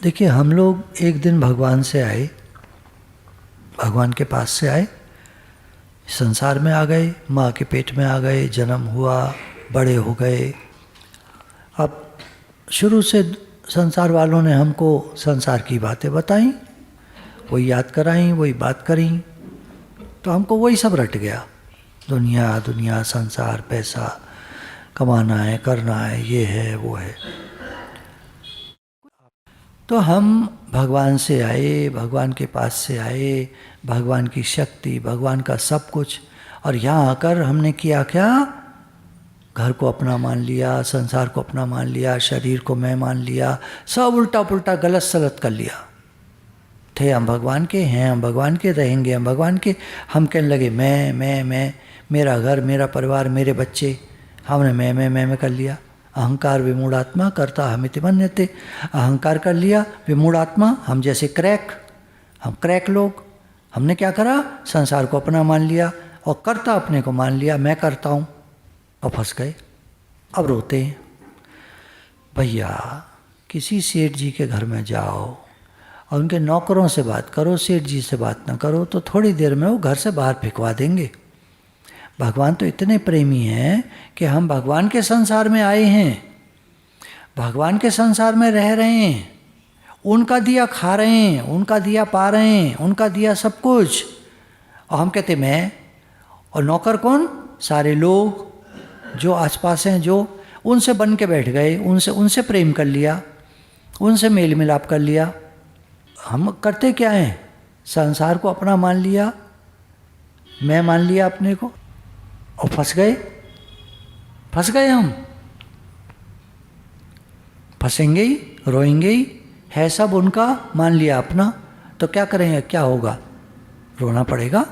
देखिए, हम लोग एक दिन भगवान से आए, भगवान के पास से आए, संसार में आ गए, माँ के पेट में आ गए, जन्म हुआ, बड़े हो गए। अब शुरू से संसार वालों ने हमको संसार की बातें बताई, वही याद कराई, वही बात करी, तो हमको वही सब रट गया। दुनिया दुनिया, संसार, पैसा कमाना है, करना है, ये है वो है। तो हम भगवान से आए, भगवान के पास से आए, भगवान की शक्ति, भगवान का सब कुछ, और यहाँ आकर हमने किया क्या? घर को अपना मान लिया, संसार को अपना मान लिया, शरीर को मैं मान लिया, सब उल्टा पुल्टा गलत सलत कर लिया। थे हम भगवान के, हैं हम भगवान के, रहेंगे हम भगवान के। हम कहने लगे मैं, मेरा घर, मेरा परिवार, मेरे बच्चे, हमने मैं कर लिया। अहंकार विमूढ़ात्मा कर्ता हमिति मन्यते। अहंकार कर लिया, विमूढ़ात्मा, हम जैसे क्रैक, हम क्रैक लोग। हमने क्या करा? संसार को अपना मान लिया और कर्ता अपने को मान लिया, मैं करता हूँ, और फंस गए। अब रोते हैं। भैया, किसी सेठ जी के घर में जाओ और उनके नौकरों से बात करो, सेठ जी से बात ना करो, तो थोड़ी देर में वो घर से बाहर फेंकवा देंगे। भगवान तो इतने प्रेमी हैं कि हम भगवान के संसार में आए हैं, भगवान के संसार में रह रहे हैं, उनका दिया खा रहे हैं, उनका दिया पा रहे हैं, उनका दिया सब कुछ। और हम कहते मैं, और नौकर कौन? सारे लोग जो आसपास हैं, जो उनसे बन के बैठ गए, उनसे प्रेम कर लिया, उनसे मेल मिलाप कर लिया। हम करते क्या हैं? संसार को अपना मान लिया, मैं मान लिया अपने को, और फंस गए हम। फंसेंगे ही, रोएंगे ही, है सब उनका, मान लिया अपना, तो क्या करेंगे? क्या होगा? रोना पड़ेगा।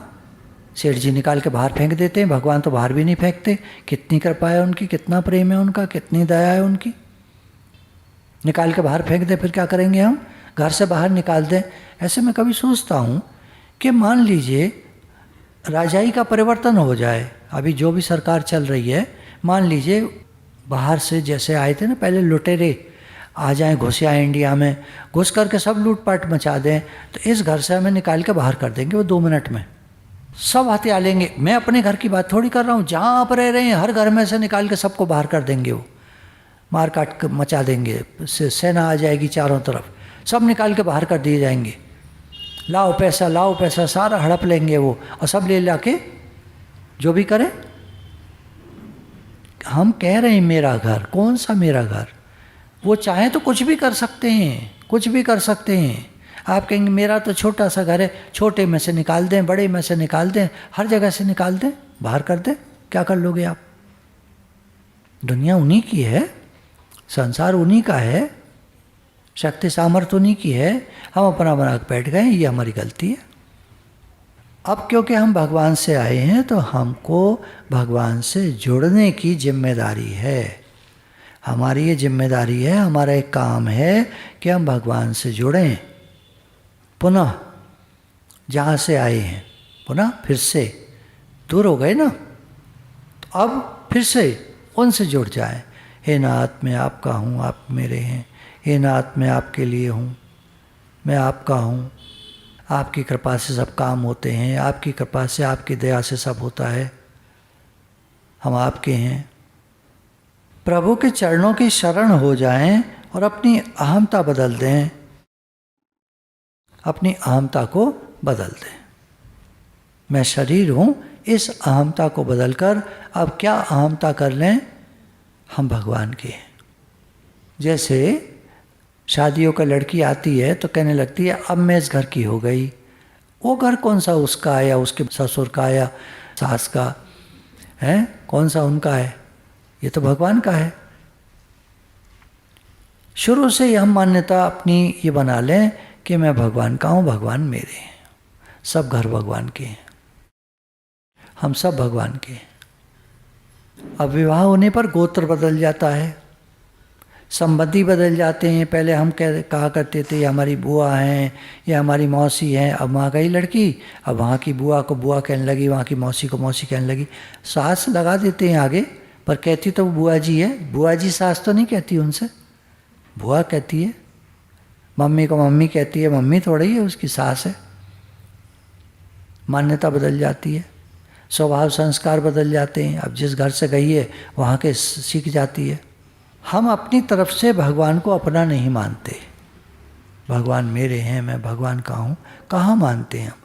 सेठ जी निकाल के बाहर फेंक देते हैं, भगवान तो बाहर भी नहीं फेंकते। कितनी कृपा है उनकी, कितना प्रेम है उनका, कितनी दया है उनकी। निकाल के बाहर फेंक दे, फिर क्या करेंगे हम? घर से बाहर निकाल दें। ऐसे मैं कभी सोचता हूँ कि मान लीजिए राजाई का परिवर्तन हो जाए, अभी जो भी सरकार चल रही है, मान लीजिए बाहर से जैसे आए थे ना पहले लुटेरे, आ जाएं, घुस आए इंडिया में, घुस करके सब लूटपाट मचा दें, तो इस घर से हमें निकाल के बाहर कर देंगे वो 2 मिनट में। सब हथियार लेंगे। मैं अपने घर की बात थोड़ी कर रहा हूँ, जहाँ आप रह रहे हैं हर घर में से निकाल के सबको बाहर कर देंगे, वो मार काट मचा देंगे, सेना आ जाएगी चारों तरफ, सब निकाल के बाहर कर दिए जाएंगे। लाओ पैसा सारा हड़प लेंगे वो, और सब ले लाके जो भी करें। हम कह रहे हैं मेरा घर, कौन सा मेरा घर? वो चाहे तो कुछ भी कर सकते हैं, कुछ भी कर सकते हैं। आप कहेंगे मेरा तो छोटा सा घर है, छोटे में से निकाल दें, बड़े में से निकाल दें, हर जगह से निकाल दें, बाहर कर दें, क्या कर लोगे आप? दुनिया उन्हीं की है, संसार उन्हीं का है, शक्ति सामर्थ्य उन्हीं की है। हम अपना बना के बैठ गए, ये हमारी गलती है। अब क्योंकि हम भगवान से आए हैं तो हमको भगवान से जुड़ने की जिम्मेदारी है। हमारी ये जिम्मेदारी है, हमारा एक काम है कि हम भगवान से जुड़ें, पुनः जहाँ से आए हैं, पुनः फिर से। दूर हो गए ना, तो अब फिर से उनसे जुड़ जाएं। हे नाथ, मैं आपका हूँ, आप मेरे हैं। हे नाथ, मैं आपके लिए हूँ, मैं आपका हूँ। आपकी कृपा से सब काम होते हैं, आपकी कृपा से, आपकी दया से सब होता है, हम आपके हैं। प्रभु के चरणों की शरण हो जाएं और अपनी अहमता बदल दें, अपनी अहमता को बदल दें। मैं शरीर हूँ, इस अहमता को बदलकर अब क्या अहमता कर लें? हम भगवान के हैं। जैसे शादियों का लड़की आती है तो कहने लगती है अब मैं इस घर की हो गई। वो घर कौन सा उसका है, या उसके ससुर का, या सास का है? कौन सा उनका है? ये तो भगवान का है। शुरू से ही हम मान्यता अपनी ये बना लें कि मैं भगवान का हूँ, भगवान मेरे हैं, सब घर भगवान के हैं, हम सब भगवान के हैं। अब विवाह होने पर गोत्र बदल जाता है, संबंधी बदल जाते हैं। पहले हम कहा करते थे ये हमारी बुआ हैं, ये हमारी मौसी हैं। अब वहाँ गई लड़की, अब वहाँ की बुआ को बुआ कहने लगी, वहाँ की मौसी को मौसी कहने लगी। सास लगा देते हैं आगे, पर कहती तो बुआ जी है। बुआ जी सास तो नहीं कहती उनसे, बुआ कहती है। मम्मी को मम्मी कहती है, मम्मी थोड़ी है, उसकी सास है। मान्यता बदल जाती है, स्वभाव संस्कार बदल जाते हैं। अब जिस घर से गई है वहाँ के सीख जाती है। हम अपनी तरफ से भगवान को अपना नहीं मानते। भगवान मेरे हैं, मैं भगवान का हूँ, कहाँ मानते हैं हम।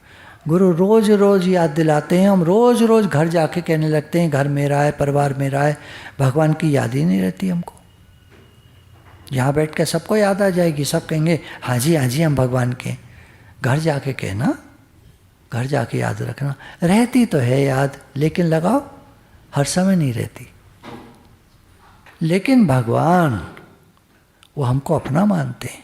गुरु रोज़ रोज़ याद दिलाते हैं, हम रोज़ रोज़ घर जाके कहने लगते हैं घर मेरा है, परिवार मेरा है। भगवान की याद ही नहीं रहती हमको। यहाँ बैठ के सबको याद आ जाएगी, सब कहेंगे हाँ जी हम भगवान के। घर जाके कहना, घर जाके याद रखना। रहती तो है याद, लेकिन लगाओ, हर समय नहीं रहती। लेकिन भगवान वो हमको अपना मानते हैं।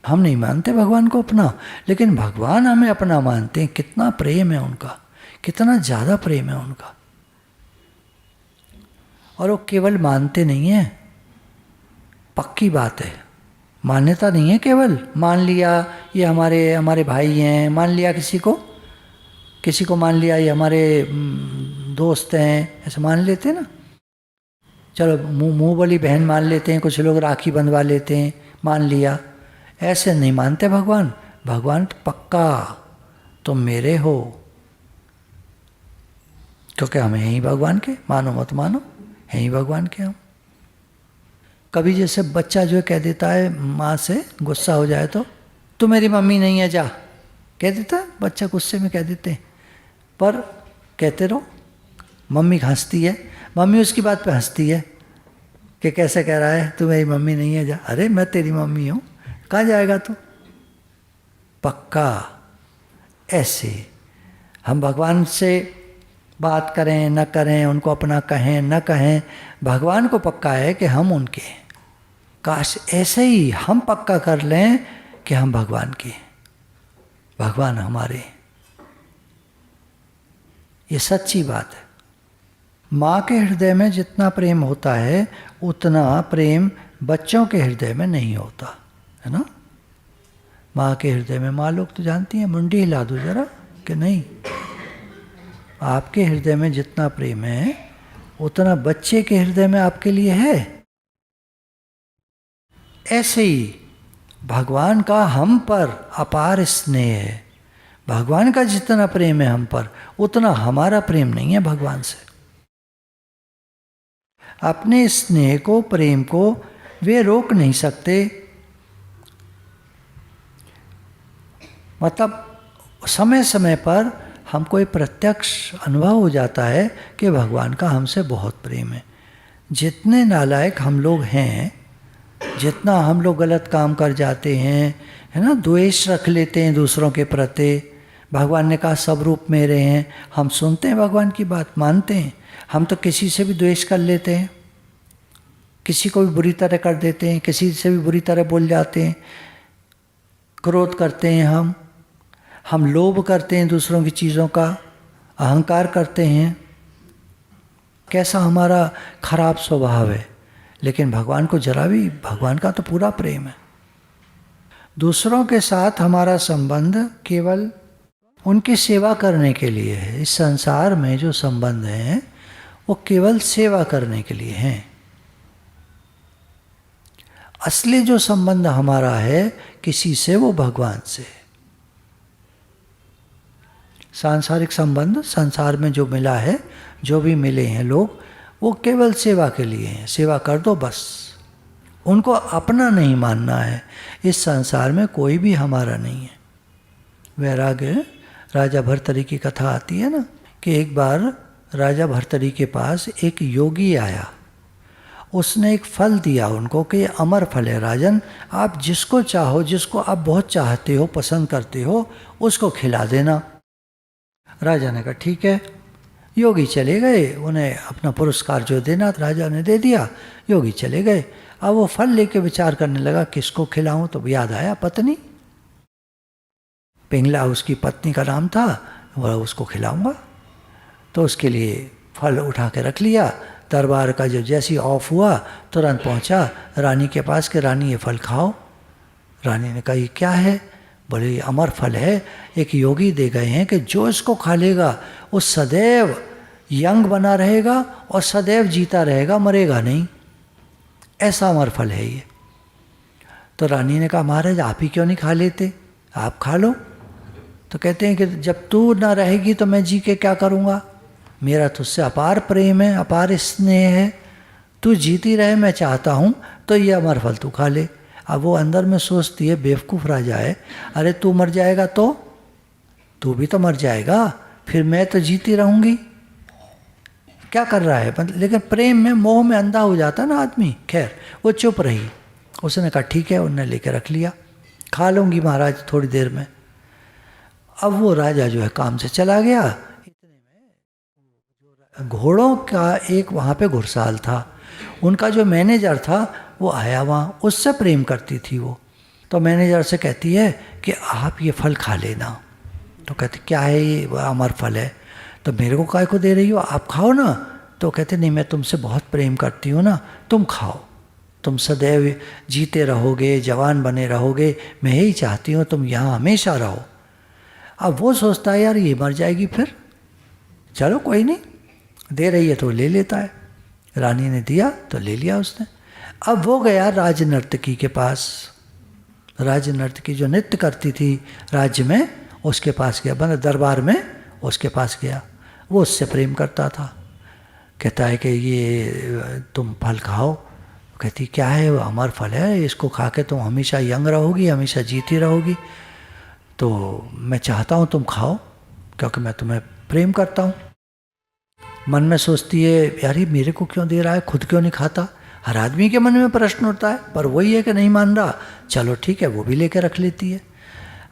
हम नहीं मानते भगवान को अपना, लेकिन भगवान हमें अपना मानते हैं। कितना प्रेम है उनका, कितना ज़्यादा प्रेम है उनका। और वो केवल मानते नहीं हैं, पक्की बात है। मान्यता नहीं है केवल मान लिया ये हमारे भाई हैं, मान लिया किसी को मान लिया ये हमारे दोस्त हैं, ऐसे मान लेते हैं ना। चलो मुँह बोली बहन मान लेते हैं, कुछ लोग राखी बंधवा लेते हैं, मान लिया। ऐसे नहीं मानते भगवान। भगवान तो पक्का तुम मेरे हो, क्योंकि हम हैं ही भगवान के, मानो मत मानो, हैं ही भगवान के हम। कभी जैसे बच्चा जो कह देता है माँ से, गुस्सा हो जाए तो, तू मेरी मम्मी नहीं है जा, कह देता है बच्चा, गुस्से में कह देते हैं। पर कहते रहो, मम्मी हंसती है, मम्मी उसकी बात पे हंसती है कि कैसे कह रहा है तू मेरी मम्मी नहीं है जा। अरे मैं तेरी मम्मी हूँ, कहाँ जाएगा तू। पक्का ऐसे हम भगवान से बात करें न करें, उनको अपना कहें न कहें, भगवान को पक्का है कि हम उनके हैं। काश ऐसे ही हम पक्का कर लें कि हम भगवान के, भगवान हमारे। ये सच्ची बात है। माँ के हृदय में जितना प्रेम होता है उतना प्रेम बच्चों के हृदय में नहीं होता है ना। माँ के हृदय में, माँ लोग तो जानती हैं, मुंडी हिला दो जरा कि नहीं। आपके हृदय में जितना प्रेम है उतना बच्चे के हृदय में आपके लिए है। ऐसे ही भगवान का हम पर अपार स्नेह है। भगवान का जितना प्रेम है हम पर, उतना हमारा प्रेम नहीं है भगवान से। अपने स्नेह को, प्रेम को वे रोक नहीं सकते। मतलब समय समय पर हमको एक प्रत्यक्ष अनुभव हो जाता है कि भगवान का हमसे बहुत प्रेम है। जितने नालायक हम लोग हैं, जितना हम लोग गलत काम कर जाते हैं, है ना, द्वेष रख लेते हैं दूसरों के प्रति। भगवान ने कहा सब रूप मेरे हैं, हम सुनते हैं भगवान की बात, मानते हैं। हम तो किसी से भी द्वेष कर लेते हैं, किसी को भी बुरी तरह कर देते हैं, किसी से भी बुरी तरह बोल जाते हैं, क्रोध करते हैं हम लोभ करते हैं दूसरों की चीज़ों का, अहंकार करते हैं। कैसा हमारा खराब स्वभाव है। लेकिन भगवान को जरा भी, भगवान का तो पूरा प्रेम है। दूसरों के साथ हमारा संबंध केवल उनकी सेवा करने के लिए है। इस संसार में जो संबंध हैं वो केवल सेवा करने के लिए हैं। असली जो संबंध हमारा है किसी से, वो भगवान से है। सांसारिक संबंध, संसार में जो मिला है, जो भी मिले हैं लोग, वो केवल सेवा के लिए हैं। सेवा कर दो बस, उनको अपना नहीं मानना है। इस संसार में कोई भी हमारा नहीं है। वैराग्य, राजा भर्तरी की कथा आती है ना, कि एक बार राजा भर्तरी के पास एक योगी आया। उसने एक फल दिया उनको कि ये अमर फल है राजन, आप जिसको चाहो, जिसको आप बहुत चाहते हो, पसंद करते हो, उसको खिला देना। राजा ने कहा ठीक है। योगी चले गए, उन्हें अपना पुरस्कार जो देना था राजा ने दे दिया, योगी चले गए। अब वो फल लेके विचार करने लगा किसको खिलाऊं, तो याद आया पत्नी, पिंगला उसकी पत्नी का नाम था, वह उसको खिलाऊंगा। तो उसके लिए फल उठा के रख लिया। दरबार का जब जैसी ऑफ हुआ तुरंत पहुंचा रानी के पास कि रानी ये फल खाओ। रानी ने कहा ये क्या है? बोले ये अमर फल है, एक योगी दे गए हैं कि जो इसको खा लेगा वो सदैव यंग बना रहेगा और सदैव जीता रहेगा, मरेगा नहीं। ऐसा अमर फल है ये। तो रानी ने कहा महाराज आप ही क्यों नहीं खा लेते, आप खा लो। तो कहते हैं कि जब तू ना रहेगी तो मैं जी के क्या करूँगा, मेरा तुझसे अपार प्रेम है, अपार स्नेह है, तू जीती रहे मैं चाहता हूँ, तो ये अमर फल तू खा ले। अब वो अंदर में सोचती है, बेवकूफ़ राजा है, अरे तू मर जाएगा तो तू भी तो मर जाएगा, फिर मैं तो जीती रहूँगी, क्या कर रहा है। मतलब लेकिन प्रेम में मोह में अंधा हो जाता ना आदमी। खैर वो चुप रही। उसने कहा ठीक है, उनने लेके रख लिया, खा लूँगी महाराज थोड़ी देर में। अब वो राजा जो है काम से चला गया। इतने में घोड़ों का एक वहाँ पे घुड़साल था, उनका जो मैनेजर था वो आया वहाँ, उससे प्रेम करती थी वो। तो मैनेजर से कहती है कि आप ये फल खा लेना। तो कहते क्या है ये, अमर फल है। तो मेरे को काय को दे रही हो, आप खाओ ना। तो कहते नहीं मैं तुमसे बहुत प्रेम करती हूँ ना, तुम खाओ, तुम सदैव जीते रहोगे, जवान बने रहोगे, मैं यही चाहती हूँ तुम यहाँ हमेशा रहो। अब वो सोचता है यार ये मर जाएगी फिर, चलो कोई नहीं, दे रही है तो ले लेता है। रानी ने दिया तो ले लिया उसने। अब वो गया राज नर्तकी के पास, राज नर्तकी जो नृत्य करती थी राज्य में, उसके पास गया, मतलब दरबार में उसके पास गया। वो उससे प्रेम करता था। कहता है कि ये तुम फल खाओ। कहती क्या है, वो अमर फल है, इसको खा के तुम हमेशा यंग रहोगी, हमेशा जीती रहोगी, तो मैं चाहता हूँ तुम खाओ, क्योंकि मैं तुम्हें प्रेम करता हूँ। मन में सोचती है यार ये मेरे को क्यों दे रहा है, खुद क्यों नहीं खाता। हर आदमी के मन में प्रश्न होता है, पर वही है कि नहीं मान रहा, चलो ठीक है, वो भी लेके रख लेती है।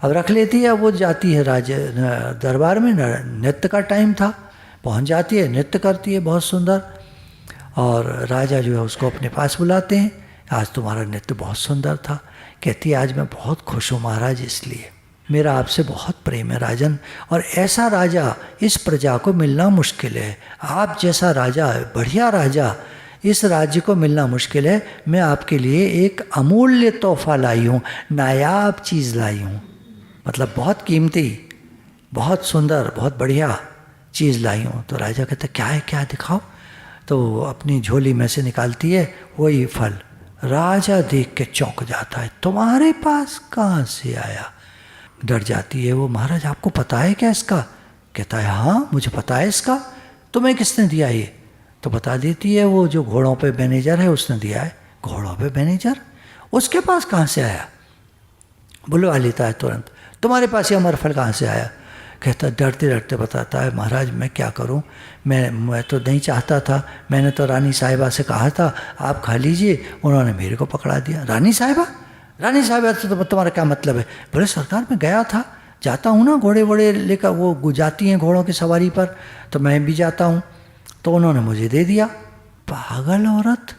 अब रख लेती है, वो जाती है दरबार में, नृत्य का टाइम था, पहुंच जाती है, नृत्य करती है बहुत सुंदर। और राजा जो है उसको अपने पास बुलाते हैं, आज तुम्हारा नृत्य बहुत सुंदर था। कहती है आज मैं बहुत खुश हूँ महाराज, इसलिए मेरा आपसे बहुत प्रेम है राजन, और ऐसा राजा इस प्रजा को मिलना मुश्किल है, आप जैसा राजा है, बढ़िया राजा इस राज्य को मिलना मुश्किल है। मैं आपके लिए एक अमूल्य तोहफा लाई हूँ, नायाब चीज़ लाई हूँ, मतलब बहुत कीमती, बहुत सुंदर, बहुत बढ़िया चीज़ लाई हूँ। तो राजा कहते क्या है, क्या दिखाओ। तो अपनी झोली में से निकालती है वही फल। राजा देख के चौंक जाता है, तुम्हारे पास कहाँ से आया। डर जाती है वो, महाराज आपको पता है क्या इसका। कहता है हाँ मुझे पता है इसका, तुम्हें किसने दिया ये। तो बता देती है वो जो घोड़ों पे मैनेजर है उसने दिया है। घोड़ों पे मैनेजर, उसके पास कहाँ से आया। बुलवा लेता है तुरंत, तुम्हारे पास ये अमर फल कहाँ से आया। कहता डरते डरते बताता है महाराज मैं क्या करूं, मैं तो नहीं चाहता था, मैंने तो रानी साहिबा से कहा था आप खा लीजिए, उन्होंने मेरे को पकड़ा दिया। रानी साहिबा, रानी साहिबा से तो तुम्हारा क्या मतलब है। बोले सरकार मैं गया था, जाता हूँ ना घोड़े वोड़े लेकर, वो जाती हैं घोड़ों की सवारी पर, तो मैं भी जाता हूँ, तो उन्होंने मुझे दे दिया। पागल औरत,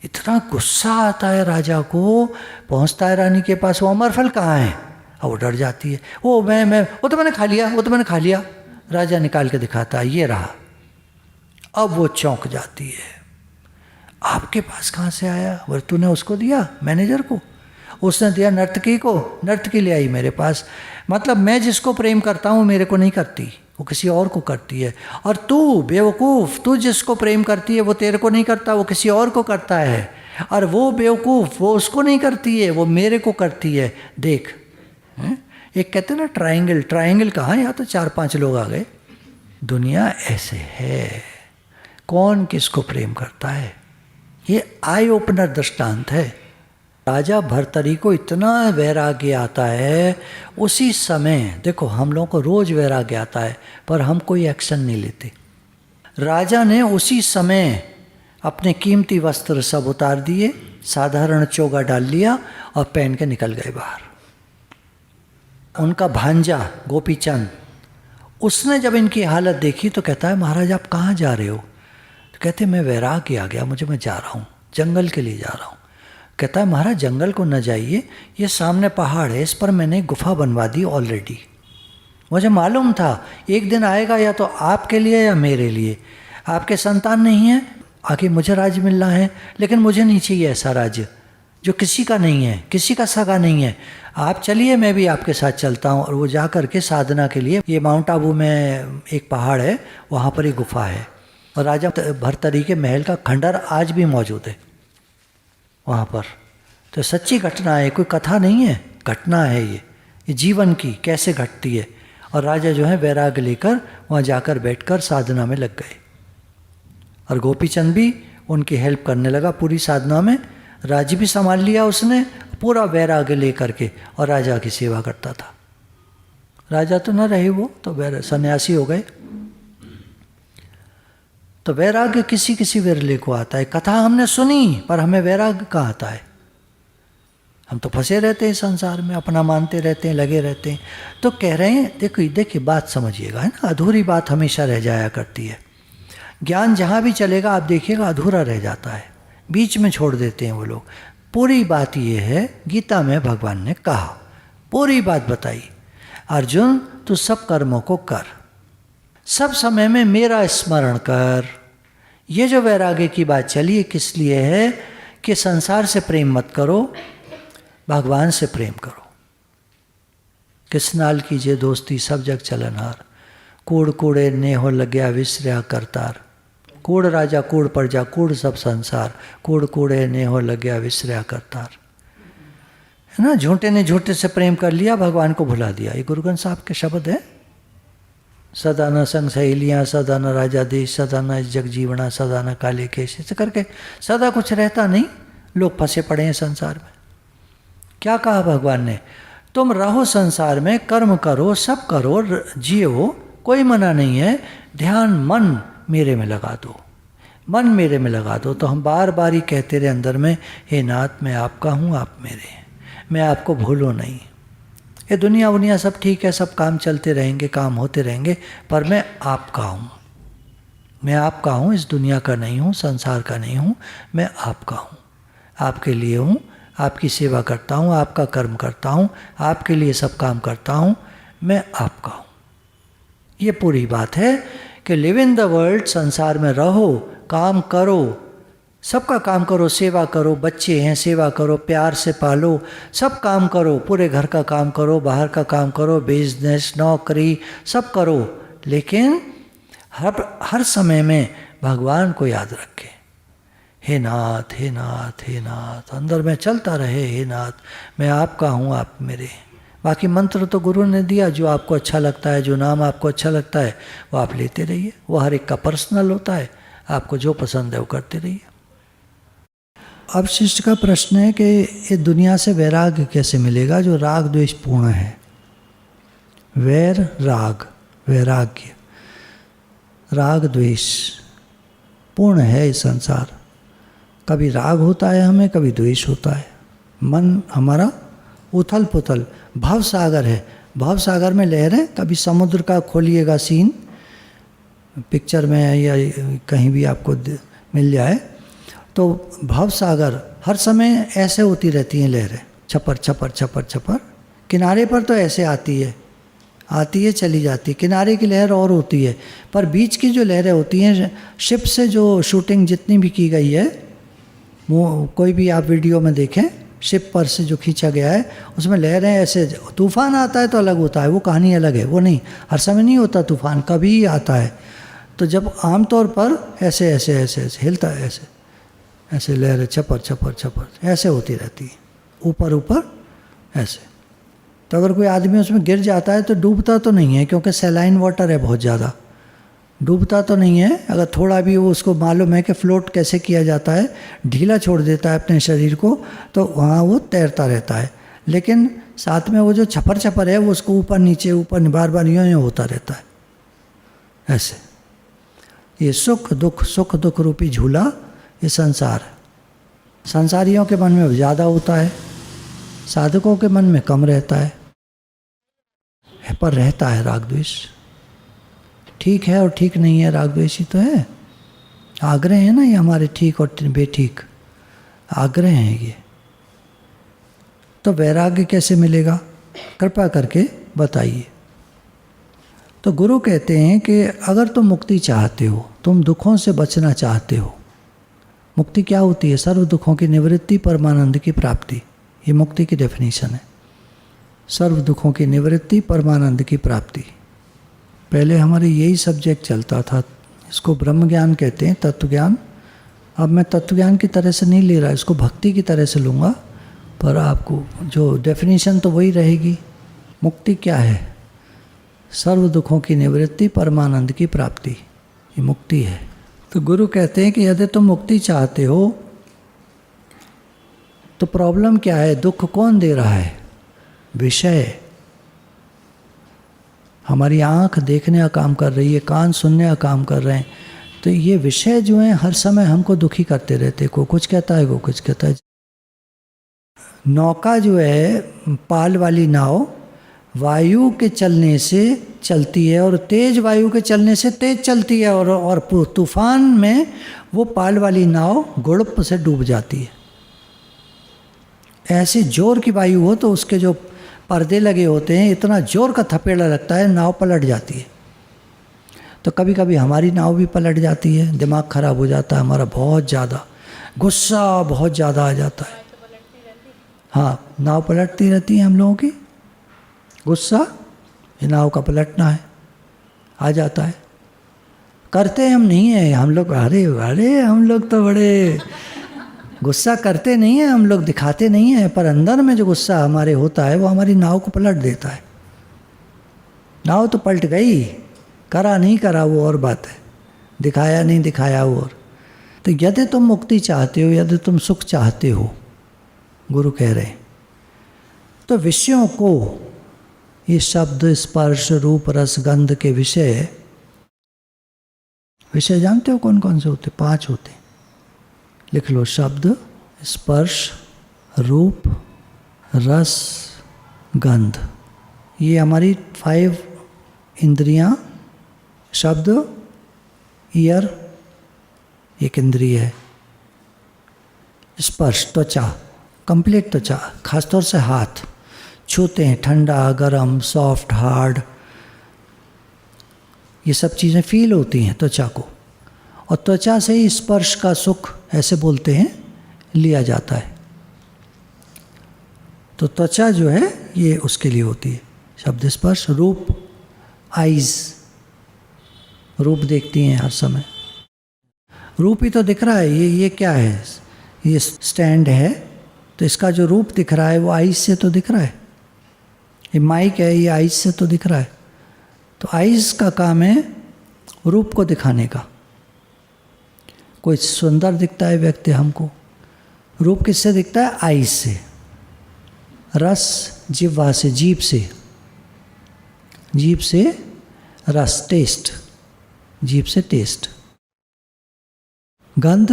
इतना गुस्सा आता है राजा को। पहुँचता है रानी के पास, वो अमर फल कहाँ है। और वो डर जाती है, वो तो मैंने खा लिया, वो तो मैंने खा लिया। राजा निकाल के दिखाता है ये रहा। अब वो चौंक जाती है, आपके पास कहाँ से आया। बोले तूने उसको दिया, मैनेजर को, उसने दिया नर्तकी को, नर्तकी ले आई मेरे पास। मतलब मैं जिसको प्रेम करता हूँ मेरे को नहीं करती, वो किसी और को करती है। और तू बेवकूफ़, तू जिसको प्रेम करती है वो तेरे को नहीं करता, वो किसी और को करता है। और वो बेवकूफ़, वो उसको नहीं करती है, वो मेरे को करती है। देख एक कहते हैं ना ट्रायंगल, ट्रायंगल कहाँ, यहाँ तो 4-5 लोग आ गए। दुनिया ऐसे है, कौन किसको प्रेम करता है। ये आई ओपनर दृष्टांत है। राजा भर्तरी को इतना वैराग्य आता है, उसी समय देखो हम लोगों को रोज वैराग्य आता है पर हम कोई एक्शन नहीं लेते। राजा ने उसी समय अपने कीमती वस्त्र सब उतार दिए, साधारण चोगा डाल लिया और पहन के निकल गए बाहर। उनका भांजा गोपीचंद, उसने जब इनकी हालत देखी तो कहता है महाराज आप कहाँ जा रहे हो। तो कहते मैं वैराग्य आ गया मुझे, मैं जा रहा हूँ, जंगल के लिए जा रहा हूँ। कहता है महाराज जंगल को न जाइए, ये सामने पहाड़ है, इस पर मैंने गुफा बनवा दी ऑलरेडी। मुझे मालूम था एक दिन आएगा, या तो आपके लिए या मेरे लिए। आपके संतान नहीं है, आगे मुझे राज्य मिलना है, लेकिन मुझे नहीं चाहिए ऐसा राज्य जो किसी का नहीं है, किसी का सगा नहीं है। आप चलिए, मैं भी आपके साथ चलता हूँ। और वो जा कर के साधना के लिए, ये माउंट आबू में एक पहाड़ है, वहाँ पर एक गुफा है, और राजा भर्तरी के महल का खंडर आज भी मौजूद है वहाँ पर। तो सच्ची घटना है, कोई कथा नहीं है, घटना है ये जीवन की कैसे घटती है। और राजा जो है वैराग्य लेकर वहाँ जाकर बैठकर साधना में लग गए, और गोपीचंद भी उनकी हेल्प करने लगा पूरी साधना में। राज्य भी संभाल लिया उसने पूरा वैराग्य लेकर के, और राजा की सेवा करता था। राजा तो न रहे वो, तो सन्यासी हो गए। तो वैराग्य किसी किसी विरले को आता है। कथा हमने सुनी, पर हमें वैराग्य कहाँ आता है? हम तो फंसे रहते हैं संसार में, अपना मानते रहते हैं, लगे रहते हैं। तो कह रहे हैं, देखिए बात समझिएगा, है ना, अधूरी बात हमेशा रह जाया करती है। ज्ञान जहाँ भी चलेगा आप देखिएगा अधूरा रह जाता है, बीच में छोड़ देते हैं वो लोग। पूरी बात ये है, गीता में भगवान ने कहा, पूरी बात बताई, अर्जुन तू सब कर्मों को कर, सब समय में मेरा स्मरण कर। ये जो वैराग्य की बात चली है किस लिए है? कि संसार से प्रेम मत करो, भगवान से प्रेम करो। किस नाल कीजिए दोस्ती सब जग चलनहार, कूड़ कूड़े नेहो लग्या विसर्या करतार। कूड़ राजा कूड़ प्रजा कूड़ सब संसार, कूड़ कूड़े नेहो लग्या विसर्या करतार। है ना, झूठे ने झूठे से प्रेम कर लिया, भगवान को भुला दिया। ये गुरु ग्रंथ साहब के शब्द है। सदा न संग सहेलियाँ, सदा न राजा देश, सदा न जग जीवना, सदा न काले केश, ऐसे करके सदा कुछ रहता नहीं, लोग फंसे पड़े हैं संसार में। क्या कहा भगवान ने? तुम रहो संसार में, कर्म करो, सब करो, जियो, कोई मना नहीं है। ध्यान मन मेरे में लगा दो, मन मेरे में लगा दो। तो हम बार बार ही कहते रहे अंदर में, हे नाथ मैं आपका हूँ, आप मेरे हैं, मैं आपको भूलो नहीं। ये दुनिया उनिया सब ठीक है, सब काम चलते रहेंगे, काम होते रहेंगे, पर मैं आपका हूँ, मैं आपका हूँ, इस दुनिया का नहीं हूँ, संसार का नहीं हूँ, मैं आपका हूँ, आपके लिए हूँ, आपकी सेवा करता हूँ, आपका कर्म करता हूँ, आपके लिए सब काम करता हूँ, मैं आपका हूँ। ये पूरी बात है कि लिव इन द वर्ल्ड, संसार में रहो, काम करो, सबका काम करो, सेवा करो, बच्चे हैं सेवा करो, प्यार से पालो, सब काम करो, पूरे घर का काम करो, बाहर का काम करो, बिजनेस, नौकरी, सब करो, लेकिन हर समय में भगवान को याद रखें। हे नाथ, हे नाथ, हे नाथ, अंदर में चलता रहे, हे नाथ मैं आपका हूँ, आप मेरे। बाकी मंत्र तो गुरु ने दिया, जो आपको अच्छा लगता है, जो नाम आपको अच्छा लगता है वो आप लेते रहिए, वो हर एक का पर्सनल होता है, आपको जो पसंद है वो करते रहिए। अब शिष्य का प्रश्न है कि ये दुनिया से वैराग्य कैसे मिलेगा जो राग द्वेष पूर्ण है? वैर राग, वैराग्य, राग द्वेष पूर्ण है ये संसार। कभी राग होता है हमें, कभी द्वेष होता है। मन हमारा उथल पुथल, भव सागर है, भव सागर में लहरें। कभी समुद्र का खोलिएगा सीन, पिक्चर में या कहीं भी आपको मिल जाए, तो भव सागर हर समय ऐसे होती रहती हैं लहरें, छपर छपर छपर छपर। किनारे पर तो ऐसे आती है चली जाती, किनारे की लहर और होती है, पर बीच की जो लहरें होती हैं, शिप से जो शूटिंग जितनी भी की गई है, वो कोई भी आप वीडियो में देखें, शिप पर से जो खींचा गया है, उसमें लहरें ऐसे, तूफान आता है तो अलग होता है, वो कहानी अलग है, वो नहीं, हर समय नहीं होता तूफान, कभी ही आता है। तो जब आमतौर पर ऐसे ऐसे ऐसे ऐसे हिलता है, ऐसे ऐसे लहरें छपर छपर छपर ऐसे होती रहती है, ऊपर ऊपर ऐसे। तो अगर कोई आदमी उसमें गिर जाता है तो डूबता तो नहीं है, क्योंकि सैलाइन वाटर है बहुत ज़्यादा, डूबता तो नहीं है। अगर थोड़ा भी वो उसको मालूम है कि फ्लोट कैसे किया जाता है, ढीला छोड़ देता है अपने शरीर को, तो वहाँ वो तैरता रहता है। लेकिन साथ में वो जो छपर छपर है वो उसको ऊपर नीचे ऊपर बार बार यूँ होता रहता है ऐसे। ये सुख दुख रूपी झूला, ये संसार है। संसारियों के मन में ज़्यादा होता है, साधकों के मन में कम रहता है, पर रहता है राग द्वेष। ठीक है और ठीक नहीं है, राग द्वेष ही तो है। आग्रह है ना ये हमारे, ठीक और बेठीक आग्रह हैं ये। तो वैराग्य कैसे मिलेगा, कृपा करके बताइए। तो गुरु कहते हैं कि अगर तुम मुक्ति चाहते हो, तुम दुखों से बचना चाहते हो। मुक्ति क्या होती है? सर्व दुखों की निवृत्ति, परमानंद की प्राप्ति। ये मुक्ति की डेफिनेशन है, सर्व दुखों की निवृत्ति, परमानंद की प्राप्ति। पहले हमारे यही सब्जेक्ट चलता था, इसको ब्रह्म ज्ञान कहते हैं, तत्व ज्ञान। अब मैं तत्व ज्ञान की तरह से नहीं ले रहा, इसको भक्ति की तरह से लूँगा, पर आपको जो डेफिनेशन तो वही रहेगी। मुक्ति क्या है? सर्व दुखों की निवृत्ति, परमानंद की प्राप्ति, ये मुक्ति है। तो गुरु कहते हैं कि यदि तुम मुक्ति चाहते हो तो प्रॉब्लम क्या है? दुख कौन दे रहा है? विषय। हमारी आँख देखने का काम कर रही है, कान सुनने का काम कर रहे हैं, तो ये विषय जो हैं हर समय हमको दुखी करते रहते। को कुछ कहता है, को कुछ कहता है। नौका जो है, पाल वाली नाव, वायु के चलने से चलती है और तेज वायु के चलने से तेज चलती है, और तूफान में वो पाल वाली नाव गुड़प से डूब जाती है। ऐसे जोर की वायु हो तो उसके जो पर्दे लगे होते हैं, इतना जोर का थपेड़ा लगता है, नाव पलट जाती है। तो कभी कभी हमारी नाव भी पलट जाती है, दिमाग खराब हो जाता है हमारा, बहुत ज़्यादा गुस्सा बहुत ज़्यादा आ जाता है। हाँ, नाव पलटती रहती है हम लोगों की। गुस्सा, ये नाव का पलटना है, आ जाता है। करते हम नहीं हैं हम लोग, अरे अरे हम लोग तो बड़े गुस्सा करते नहीं हैं हम लोग, दिखाते नहीं हैं, पर अंदर में जो गुस्सा हमारे होता है वो हमारी नाव को पलट देता है। नाव तो पलट गई, करा नहीं करा वो और बात है, दिखाया नहीं दिखाया वो और। तो यदि तुम मुक्ति चाहते हो, यदि तुम सुख चाहते हो, गुरु कह रहे हैं, तो विषयों को, ये शब्द स्पर्श रूप रस गंध के विषय, विषय जानते हो कौन कौन से होते? 5 होते। लिख लो, शब्द, स्पर्श, रूप, रस, गंध। ये हमारी 5 इंद्रियां। शब्द, ईयर, एक इंद्रिय है। स्पर्श, त्वचा, कंप्लीट त्वचा, खासतौर से हाथ छूते हैं, ठंडा, गरम, सॉफ्ट, हार्ड, ये सब चीज़ें फील होती हैं त्वचा को, और त्वचा से ही स्पर्श का सुख, ऐसे बोलते हैं, लिया जाता है। तो त्वचा जो है ये उसके लिए होती है, शब्द स्पर्श। रूप, आइज, रूप देखती हैं हर समय, रूप ही तो दिख रहा है। ये क्या है? ये स्टैंड है, तो इसका जो रूप दिख रहा है वो आइज से तो दिख रहा है। ये माइक है, ये आइज से तो दिख रहा है। तो आइज का काम है रूप को दिखाने का। कोई सुंदर दिखता है व्यक्ति हमको, रूप किससे दिखता है? आइज से। रस, जिह्वा से, जीभ से, जीभ से रस, टेस्ट, जीभ से टेस्ट। गंध,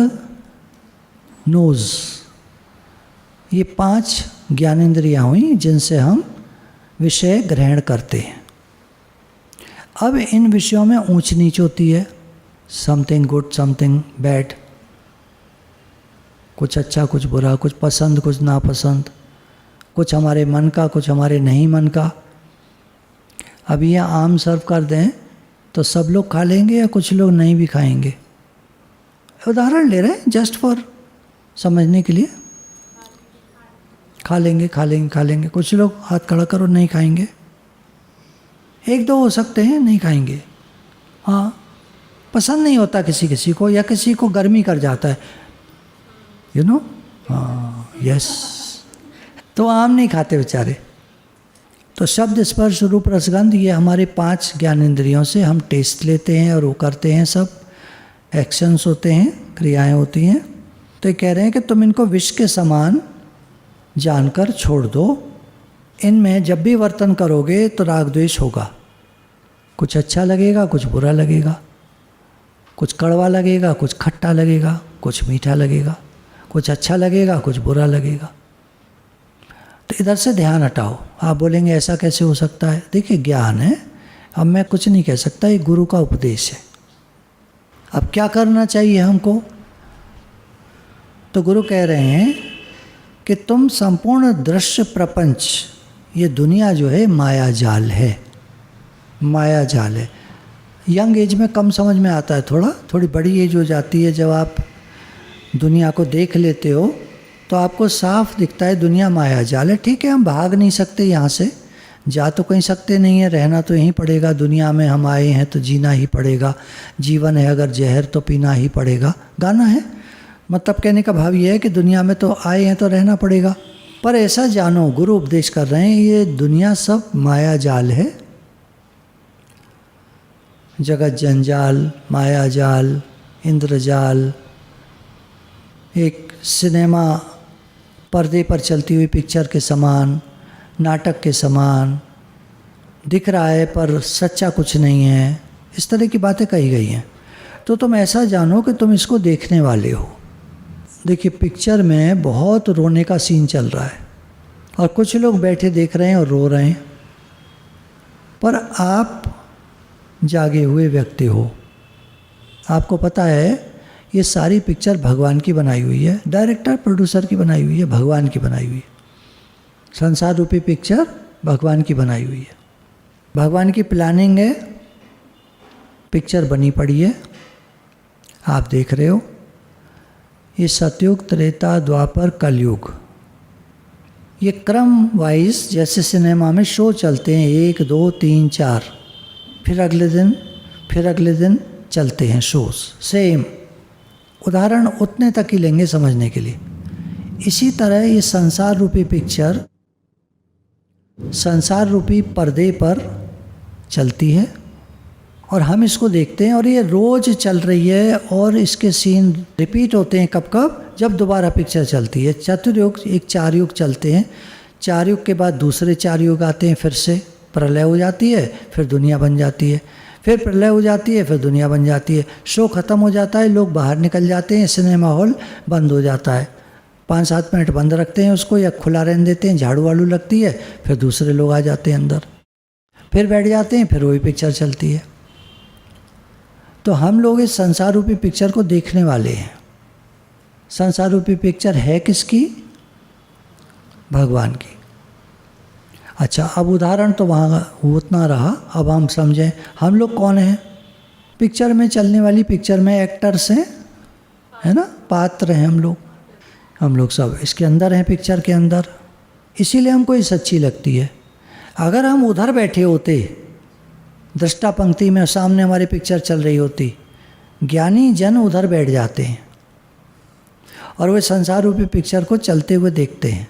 नोज, ये 5 ज्ञानेंद्रियां हुई जिनसे हम विषय ग्रहण करते हैं। अब इन विषयों में ऊंच नीच होती है, समथिंग गुड, समथिंग बैड, कुछ अच्छा कुछ बुरा, कुछ पसंद कुछ नापसंद, कुछ हमारे मन का कुछ हमारे नहीं मन का। अब ये आम सर्व कर दें तो सब लोग खा लेंगे या कुछ लोग नहीं भी खाएंगे? उदाहरण ले रहे हैं जस्ट फॉर समझने के लिए। खा लेंगे खा लेंगे खा लेंगे, कुछ लोग हाथ खड़ा करो नहीं खाएंगे, 1-2 हो सकते हैं नहीं खाएंगे। हाँ, पसंद नहीं होता किसी किसी को, या किसी को गर्मी कर जाता है, यू नो। हाँ, यस, तो आम नहीं खाते बेचारे। तो शब्द स्पर्श रूप रसगंध, ये हमारे 5 ज्ञानेंद्रियों से हम टेस्ट लेते हैं और वो करते हैं, सब एक्शंस होते हैं, क्रियाएं होती हैं। तो ये कह रहे हैं कि तुम इनको विष के समान जानकर छोड़ दो। इनमें जब भी वर्तन करोगे तो राग द्वेष होगा, कुछ अच्छा लगेगा कुछ बुरा लगेगा, कुछ कड़वा लगेगा कुछ खट्टा लगेगा, कुछ मीठा लगेगा, कुछ अच्छा लगेगा कुछ बुरा लगेगा। तो इधर से ध्यान हटाओ। आप बोलेंगे ऐसा कैसे हो सकता है? देखिए, ज्ञान है, अब मैं कुछ नहीं कह सकता, ये गुरु का उपदेश है। अब क्या करना चाहिए हमको? तो गुरु कह रहे हैं कि तुम संपूर्ण दृश्य प्रपंच, ये दुनिया जो है माया जाल है, माया जाल है। यंग एज में कम समझ में आता है, थोड़ी बड़ी एज हो जाती है, जब आप दुनिया को देख लेते हो तो आपको साफ दिखता है दुनिया माया जाल है। ठीक है, हम भाग नहीं सकते यहाँ से, जा तो कहीं सकते नहीं है, रहना तो यहीं पड़ेगा। दुनिया में हम आए हैं तो जीना ही पड़ेगा, जीवन है अगर जहर तो पीना ही पड़ेगा, गाना है। मतलब कहने का भाव ये है कि दुनिया में तो आए हैं तो रहना पड़ेगा। पर ऐसा जानो, गुरु उपदेश कर रहे हैं, ये दुनिया सब माया जाल है। जगत जंजाल, माया जाल, इंद्रजाल, एक सिनेमा पर्दे पर चलती हुई पिक्चर के समान, नाटक के समान दिख रहा है पर सच्चा कुछ नहीं है, इस तरह की बातें कही गई हैं। तो तुम ऐसा जानो कि तुम इसको देखने वाले हो। देखिए, पिक्चर में बहुत रोने का सीन चल रहा है और कुछ लोग बैठे देख रहे हैं और रो रहे हैं, पर आप जागे हुए व्यक्ति हो। आपको पता है ये सारी पिक्चर भगवान की बनाई हुई है, डायरेक्टर प्रोड्यूसर की बनाई हुई है, भगवान की बनाई हुई है। संसार रूपी पिक्चर भगवान की बनाई हुई है, भगवान की प्लानिंग है, पिक्चर बनी पड़ी है, आप देख रहे हो। ये सतयुग, त्रेता, द्वापर, कलयुग, ये क्रम वाइज जैसे सिनेमा में शो चलते हैं, 1 2 3 4, फिर अगले दिन चलते हैं शोज, सेम उदाहरण उतने तक ही लेंगे समझने के लिए। इसी तरह ये संसार रूपी पिक्चर संसार रूपी पर्दे पर चलती है और हम इसको देखते हैं, और ये रोज चल रही है और इसके सीन रिपीट होते हैं कब कब, जब दोबारा पिक्चर चलती है। चतुर्युग, एक 4 युग चलते हैं, 4 युग के बाद दूसरे 4 युग आते हैं, फिर से प्रलय हो जाती है, फिर दुनिया बन जाती है, फिर प्रलय हो जाती है, फिर दुनिया बन जाती है, शो ख़त्म हो जाता है, लोग बाहर निकल जाते हैं, सिनेमा हॉल बंद हो जाता है, 5-7 मिनट बंद रखते हैं उसको या खुला रहने देते हैं, झाड़ू वाड़ू लगती है, फिर दूसरे लोग आ जाते हैं अंदर, फिर बैठ जाते हैं, फिर वही पिक्चर चलती है। तो हम लोग इस संसार रूपी पिक्चर को देखने वाले हैं। संसार रूपी पिक्चर है किसकी? भगवान की। अच्छा, अब उदाहरण तो वहाँ उतना रहा, अब हम समझें हम लोग कौन हैं। पिक्चर में चलने वाली पिक्चर में एक्टर्स हैं, है ना, पात्र हैं हम लोग सब इसके अंदर हैं, पिक्चर के अंदर, इसीलिए हमको ये सच्ची लगती है। अगर हम उधर बैठे होते, दृष्टा पंक्ति में, सामने हमारी पिक्चर चल रही होती, ज्ञानी जन उधर बैठ जाते हैं और वे संसार रूपी पिक्चर को चलते हुए देखते हैं।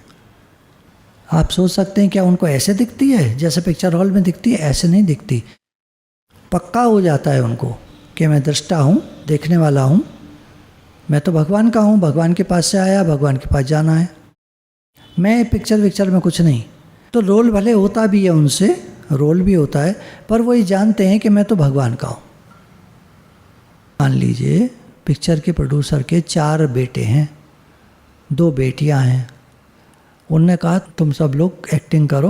आप सोच सकते हैं क्या उनको ऐसे दिखती है जैसे पिक्चर हॉल में दिखती है? ऐसे नहीं दिखती। पक्का हो जाता है उनको कि मैं दृष्टा हूँ, देखने वाला हूँ, मैं तो भगवान का हूँ, भगवान के पास से आया, भगवान के पास जाना है, मैं पिक्चर में कुछ नहीं। तो रोल भले होता भी है, उनसे रोल भी होता है, पर वो ये जानते हैं कि मैं तो भगवान का हूँ। मान लीजिए पिक्चर के प्रोड्यूसर के 4 बेटे हैं, 2 बेटियां हैं। उनने कहा तुम सब लोग एक्टिंग करो,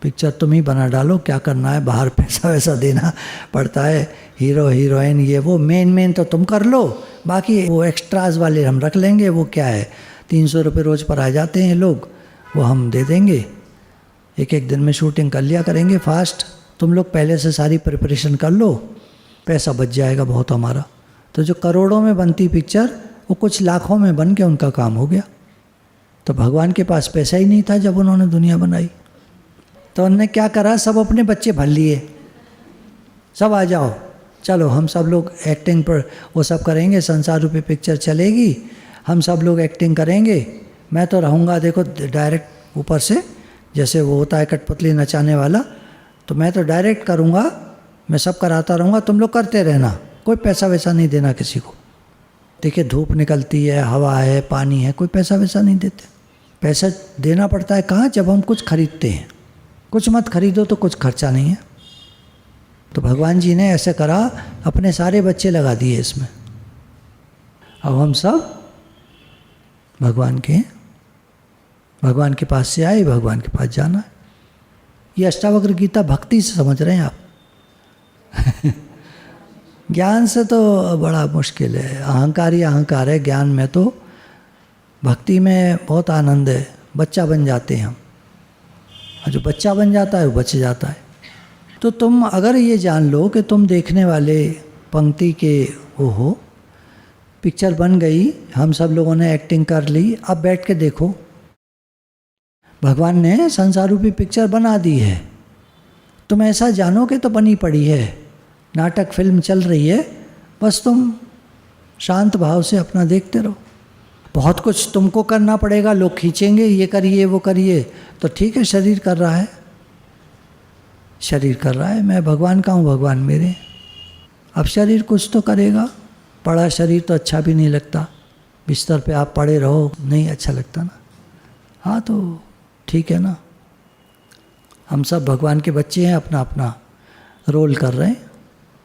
पिक्चर तुम ही बना डालो, क्या करना है, बाहर पैसा वैसा देना पड़ता है, हीरो हीरोइन ये वो, मेन तो तुम कर लो, बाकी वो एक्स्ट्राज वाले हम रख लेंगे। वो क्या है, 300 रुपये रोज़ पर आ जाते हैं लोग, वो हम दे देंगे, एक दिन में शूटिंग कर लिया करेंगे फास्ट, तुम लोग पहले से सारी प्रिपरेशन कर लो, पैसा बच जाएगा बहुत हमारा। तो जो करोड़ों में बनती पिक्चर वो कुछ लाखों में बन के उनका काम हो गया। तो भगवान के पास पैसा ही नहीं था जब उन्होंने दुनिया बनाई, तो उन्होंने क्या करा, सब अपने बच्चे भर लिए, सब आ जाओ, चलो हम सब लोग एक्टिंग पर वो सब करेंगे, संसार रूपी पिक्चर चलेगी, हम सब लोग एक्टिंग करेंगे, मैं तो रहूँगा देखो डायरेक्ट ऊपर से, जैसे वो होता है कठपुतली नचाने वाला, तो मैं तो डायरेक्ट करूँगा, मैं सब कराता रहूँगा, तुम लोग करते रहना, कोई पैसा वैसा नहीं देना किसी को। देखिए धूप निकलती है, हवा है, पानी है, कोई पैसा वैसा नहीं देते। पैसा देना पड़ता है कहाँ, जब हम कुछ खरीदते हैं, कुछ मत खरीदो तो कुछ खर्चा नहीं है। तो भगवान जी ने ऐसे करा, अपने सारे बच्चे लगा दिए इसमें। अब हम सब भगवान के हैं, भगवान के पास से आए, भगवान के पास जाना है। ये अष्टावक्र गीता भक्ति से समझ रहे हैं आप। ज्ञान से तो बड़ा मुश्किल है, अहंकार ही अहंकार है, ज्ञान में तो, भक्ति में बहुत आनंद है, बच्चा बन जाते हैं हम, और जो बच्चा बन जाता है वो बच जाता है। तो तुम अगर ये जान लो कि तुम देखने वाले पंक्ति के वो हो, पिक्चर बन गई, हम सब लोगों ने एक्टिंग कर ली, अब बैठ के देखो, भगवान ने संसार रूपी पिक्चर बना दी है, तुम ऐसा जानो कि तो बनी पड़ी है, नाटक फिल्म चल रही है, बस तुम शांत भाव से अपना देखते रहो। बहुत कुछ तुमको करना पड़ेगा, लोग खींचेंगे, ये करिए वो करिए, तो ठीक है, शरीर कर रहा है, शरीर कर रहा है, मैं भगवान का हूँ, भगवान मेरे। अब शरीर कुछ तो करेगा, पड़ा शरीर तो अच्छा भी नहीं लगता, बिस्तर पे आप पड़े रहो, नहीं अच्छा लगता ना। हाँ तो ठीक है ना, हम सब भगवान के बच्चे हैं, अपना अपना रोल कर रहे हैं,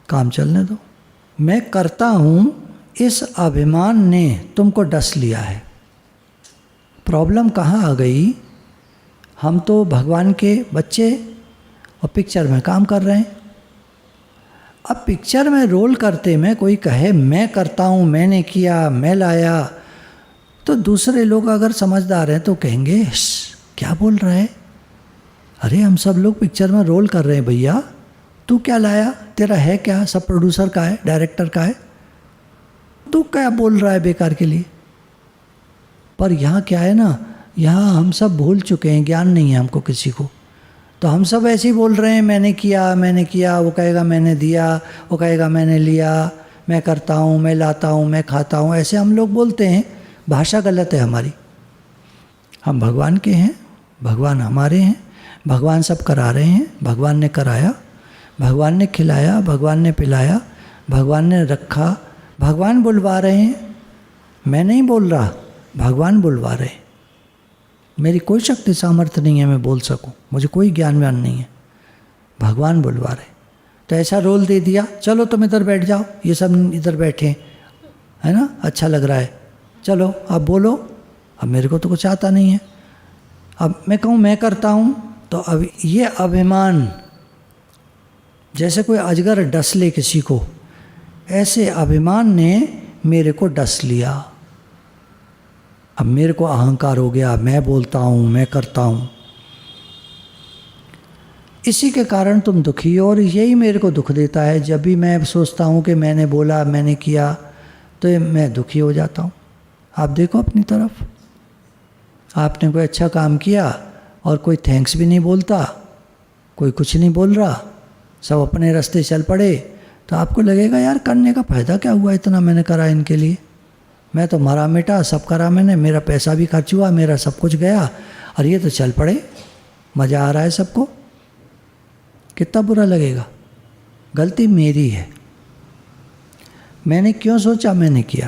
काम चलने दो। मैं करता हूँ, इस अभिमान ने तुमको डस लिया है। प्रॉब्लम कहाँ आ गई, हम तो भगवान के बच्चे और पिक्चर में काम कर रहे हैं। अब पिक्चर में रोल करते में कोई कहे मैं करता हूँ, मैंने किया, मैं लाया, तो दूसरे लोग अगर समझदार हैं तो कहेंगे क्या बोल रहा है, अरे हम सब लोग पिक्चर में रोल कर रहे हैं भैया, तू क्या लाया, तेरा है क्या, सब प्रोड्यूसर का है, डायरेक्टर का है, तू क्या बोल रहा है बेकार के लिए। पर यहाँ क्या है ना, यहाँ हम सब भूल चुके हैं, ज्ञान नहीं है हमको किसी को, तो हम सब ऐसे ही बोल रहे हैं मैंने किया, मैंने किया, वो कहेगा मैंने दिया, वो कहेगा मैंने लिया, मैं करता हूँ, मैं लाता हूँ, मैं खाता हूँ, ऐसे हम लोग बोलते हैं। भाषा गलत है हमारी। हम भगवान के हैं, भगवान हमारे हैं, भगवान सब करा रहे हैं, भगवान ने कराया, भगवान ने खिलाया, भगवान ने पिलाया, भगवान ने रखा, भगवान बुलवा रहे हैं, मैं नहीं बोल रहा, भगवान बुलवा रहे हैं। मेरी कोई शक्ति सामर्थ्य नहीं है मैं बोल सकूं, मुझे कोई ज्ञान व्यान नहीं है, भगवान बुलवा रहे। तो ऐसा रोल दे दिया, चलो तुम इधर बैठ जाओ, ये सब इधर बैठे है ना, अच्छा लग रहा है, चलो अब बोलो। अब मेरे को तो कुछ आता नहीं है, अब मैं कहूँ मैं करता हूँ, तो अब ये अभिमान, जैसे कोई अजगर डस ले किसी को, ऐसे अभिमान ने मेरे को डस लिया। अब मेरे को अहंकार हो गया, मैं बोलता हूँ, मैं करता हूँ, इसी के कारण तुम दुखी हो। और यही मेरे को दुख देता है, जब भी मैं सोचता हूँ कि मैंने बोला, मैंने किया, तो मैं दुखी हो जाता हूँ। आप देखो अपनी तरफ, आपने कोई अच्छा काम किया और कोई थैंक्स भी नहीं बोलता, कोई कुछ नहीं बोल रहा, सब अपने रास्ते चल पड़े, तो आपको लगेगा यार करने का फ़ायदा क्या हुआ, इतना मैंने करा इनके लिए, मैं तो मरा मिटा, सब करा मैंने, मेरा पैसा भी खर्च हुआ, मेरा सब कुछ गया, और ये तो चल पड़े, मज़ा आ रहा है सबको, कितना बुरा लगेगा। गलती मेरी है, मैंने क्यों सोचा मैंने किया,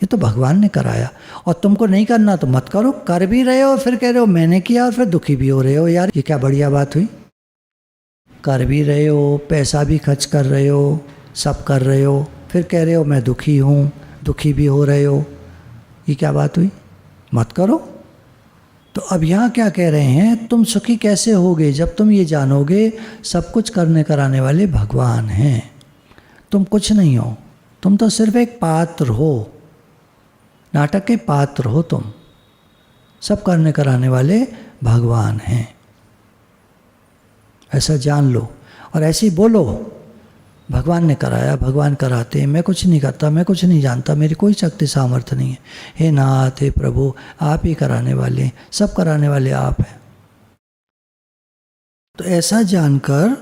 ये तो भगवान ने कराया, और तुमको नहीं करना तो मत करो, कर भी रहे हो फिर कह रहे हो मैंने किया, और फिर दुखी भी हो रहे हो। यार ये क्या बढ़िया बात हुई, कर भी रहे हो, पैसा भी खर्च कर रहे हो, सब कर रहे हो, फिर कह रहे हो मैं दुखी हूँ, दुखी भी हो रहे हो, ये क्या बात हुई, मत करो। तो अब यहाँ क्या कह रहे हैं, तुम सुखी कैसे होगे, जब तुम ये जानोगे सब कुछ करने कराने वाले भगवान हैं, तुम कुछ नहीं हो, तुम तो सिर्फ एक पात्र हो, नाटक के पात्र हो तुम, सब करने कराने वाले भगवान हैं, ऐसा जान लो और ऐसे ही बोलो, भगवान ने कराया, भगवान कराते हैं, मैं कुछ नहीं करता, मैं कुछ नहीं जानता, मेरी कोई शक्ति सामर्थ्य नहीं है, हे नाथ, हे प्रभु, आप ही कराने वाले हैं, सब कराने वाले आप हैं। तो ऐसा जानकर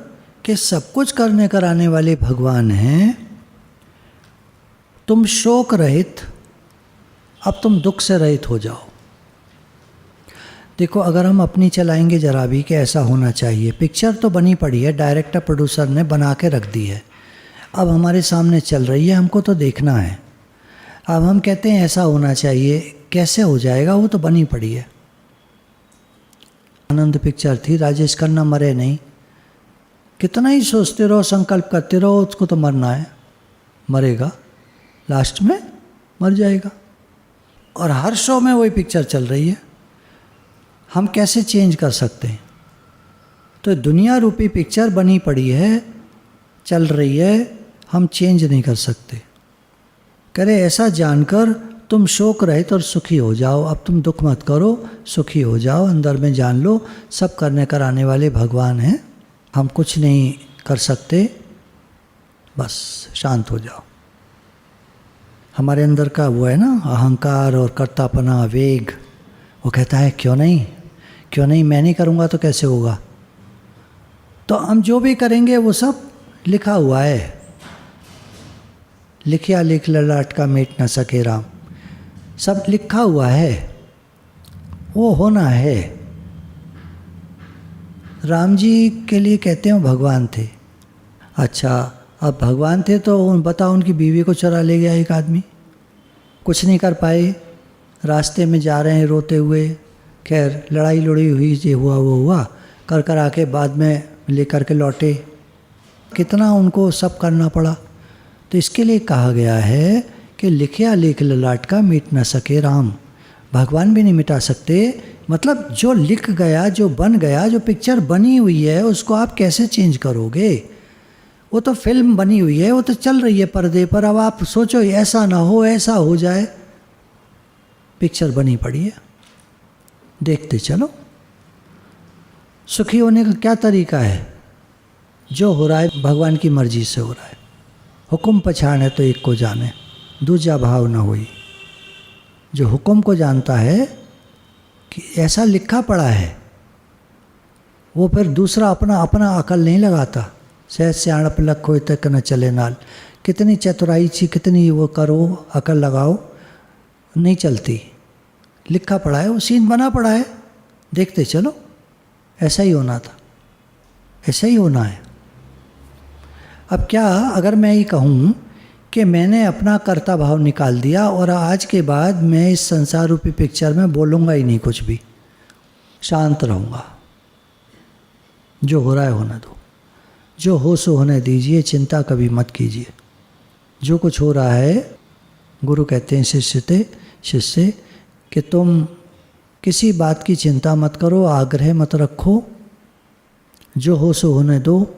कि सब कुछ करने कराने वाले भगवान हैं, तुम शोक रहित, अब तुम दुख से रहित हो जाओ। देखो अगर हम अपनी चलाएंगे जरा भी कि ऐसा होना चाहिए, पिक्चर तो बनी पड़ी है, डायरेक्टर प्रोड्यूसर ने बना के रख दी है, अब हमारे सामने चल रही है, हमको तो देखना है। अब हम कहते हैं ऐसा होना चाहिए, कैसे हो जाएगा, वो तो बनी पड़ी है। आनंद पिक्चर थी, राजेश खन्ना मरे नहीं, कितना ही सोचते रहो, संकल्प करते रहो, उसको तो मरना है, मरेगा, लास्ट में मर जाएगा। और हर शो में वही पिक्चर चल रही है, हम कैसे चेंज कर सकते हैं। तो दुनिया रूपी पिक्चर बनी पड़ी है, चल रही है, हम चेंज नहीं कर सकते। करे ऐसा जानकर तुम शोक रहित और सुखी हो जाओ, अब तुम दुख मत करो, सुखी हो जाओ, अंदर में जान लो सब करने कराने वाले भगवान हैं, हम कुछ नहीं कर सकते, बस शांत हो जाओ। हमारे अंदर का वो है ना अहंकार और कर्तापना, वेग, वो कहता है क्यों नहीं, क्यों नहीं, मैं नहीं करूँगा तो कैसे होगा। तो हम जो भी करेंगे वो सब लिखा हुआ है, लिखिया लिख ललाट का मेट न सके राम, सब लिखा हुआ है, वो होना है। राम जी के लिए कहते हैं भगवान थे। अच्छा, अब भगवान थे तो बताओ, उनकी बीवी को चुरा ले गया एक आदमी, कुछ नहीं कर पाए, रास्ते में जा रहे हैं रोते हुए, खैर लड़ाई लड़ी हुई, ये हुआ वो हुआ, कर आके बाद में लेकर के लौटे। कितना उनको सब करना पड़ा। तो इसके लिए कहा गया है कि लिखया लेख ललाट का मिट न सके राम। भगवान भी नहीं मिटा सकते। मतलब जो लिख गया, जो बन गया, जो पिक्चर बनी हुई है, उसको आप कैसे चेंज करोगे? वो तो फिल्म बनी हुई है, वो तो चल रही है पर्दे पर। अब आप सोचो ऐसा ना हो, ऐसा हो जाए। पिक्चर बनी पड़ी है, देखते चलो। सुखी होने का क्या तरीका है? जो हो रहा है भगवान की मर्जी से हो रहा है। हुक्म पछाड़े तो एक को जाने, दूजा भाव न हुई। जो हुक्म को जानता है कि ऐसा लिखा पड़ा है, वो फिर दूसरा अपना अपना अकल नहीं लगाता। सहज सियाणप लख होए तक न चले नाल। कितनी चतुराई ची, कितनी वो करो, अकल लगाओ, नहीं चलती। लिखा पड़ा है, वो सीन बना पड़ा है, देखते चलो। ऐसा ही होना था, ऐसा ही होना है। अब क्या अगर मैं ये कहूँ कि मैंने अपना कर्ता भाव निकाल दिया और आज के बाद मैं इस संसार रूपी पिक्चर में बोलूँगा ही नहीं कुछ भी, शांत रहूँगा, जो हो रहा है होने दो, जो हो सो होने दीजिए, चिंता कभी मत कीजिए। जो कुछ हो रहा है, गुरु कहते हैं शिष्य कि तुम किसी बात की चिंता मत करो, आग्रह मत रखो, जो हो सो होने दो।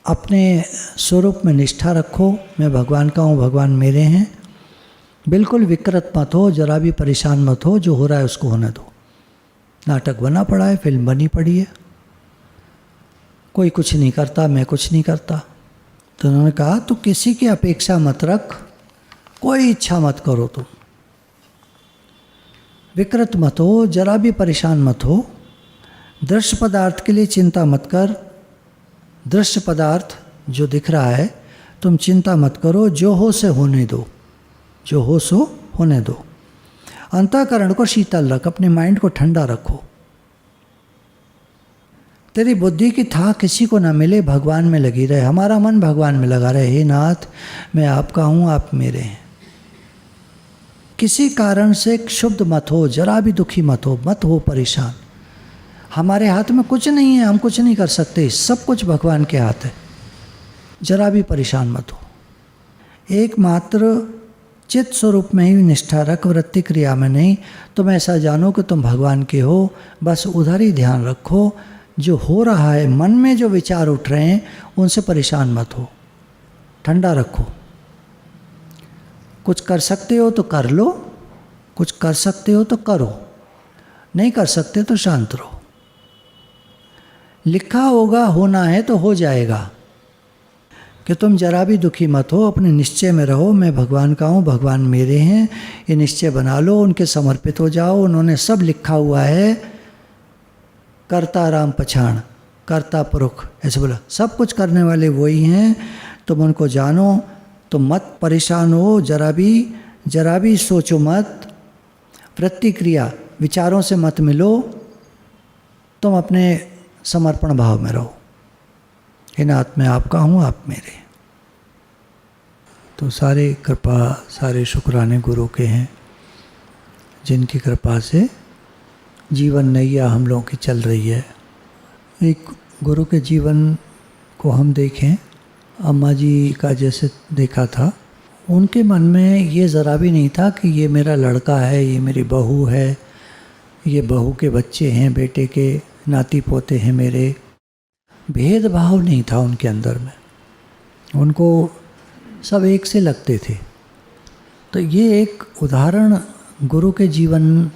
अपने स्वरूप में निष्ठा रखो, मैं भगवान का हूँ, भगवान मेरे हैं। बिल्कुल विकृत मत हो, जरा भी परेशान मत हो, जो हो रहा है उसको होने दो। नाटक बना पड़ा है, फिल्म बनी पड़ी है, कोई कुछ नहीं करता, मैं कुछ नहीं करता। तो उन्होंने कहा तो किसी की अपेक्षा मत रख, कोई इच्छा मत करो, तुम विकृत मत हो, जरा भी परेशान मत हो। दृश्य पदार्थ के लिए चिंता मत कर, दृश्य पदार्थ जो दिख रहा है तुम चिंता मत करो, जो हो से होने दो, जो हो सो होने दो। अंतःकरण को शीतल रख, अपने माइंड को ठंडा रखो। तेरी बुद्धि की था किसी को ना मिले, भगवान में लगी रहे। हमारा मन भगवान में लगा रहे। हे नाथ, मैं आपका हूँ, आप मेरे हैं। किसी कारण से क्षुब्ध मत हो, जरा भी दुखी मत हो परेशान। हमारे हाथ में कुछ नहीं है, हम कुछ नहीं कर सकते, सब कुछ भगवान के हाथ है। जरा भी परेशान मत हो। एकमात्र चित्त स्वरूप में ही निष्ठा रख, वृत्ति क्रिया में नहीं। तुम ऐसा जानो कि तुम भगवान के हो, बस उधर ही ध्यान रखो। जो हो रहा है, मन में जो विचार उठ रहे हैं, उनसे परेशान मत हो, ठंडा रखो। कुछ कर सकते हो तो कर लो, कुछ कर सकते हो तो करो, नहीं कर सकते तो शांत रहो। लिखा होगा, होना है तो हो जाएगा। कि तुम जरा भी दुखी मत हो, अपने निश्चय में रहो, मैं भगवान का हूँ, भगवान मेरे हैं। ये निश्चय बना लो, उनके समर्पित हो जाओ। उन्होंने सब लिखा हुआ है। कर्ता राम पछाण, कर्ता पुरुष, ऐसे बोला, सब कुछ करने वाले वही हैं। तुम उनको जानो, तुम मत परेशान हो, जरा भी सोचो मत। वृत्ति क्रिया विचारों से मत मिलो, तुम अपने समर्पण भाव में रहो। हे नाथ, मैं आपका हूँ, आप मेरे। तो सारे कृपा, सारे शुक्राने गुरु के हैं, जिनकी कृपा से जीवन नैया हम लोगों की चल रही है। एक गुरु के जीवन को हम देखें, अम्मा जी का जैसे देखा था, उनके मन में ये ज़रा भी नहीं था कि ये मेरा लड़का है, ये मेरी बहू है, ये बहू के बच्चे हैं, बेटे के नाती पोते हैं मेरे। भेदभाव नहीं था उनके अंदर में, उनको सब एक से लगते थे। तो ये एक उदाहरण गुरु के जीवन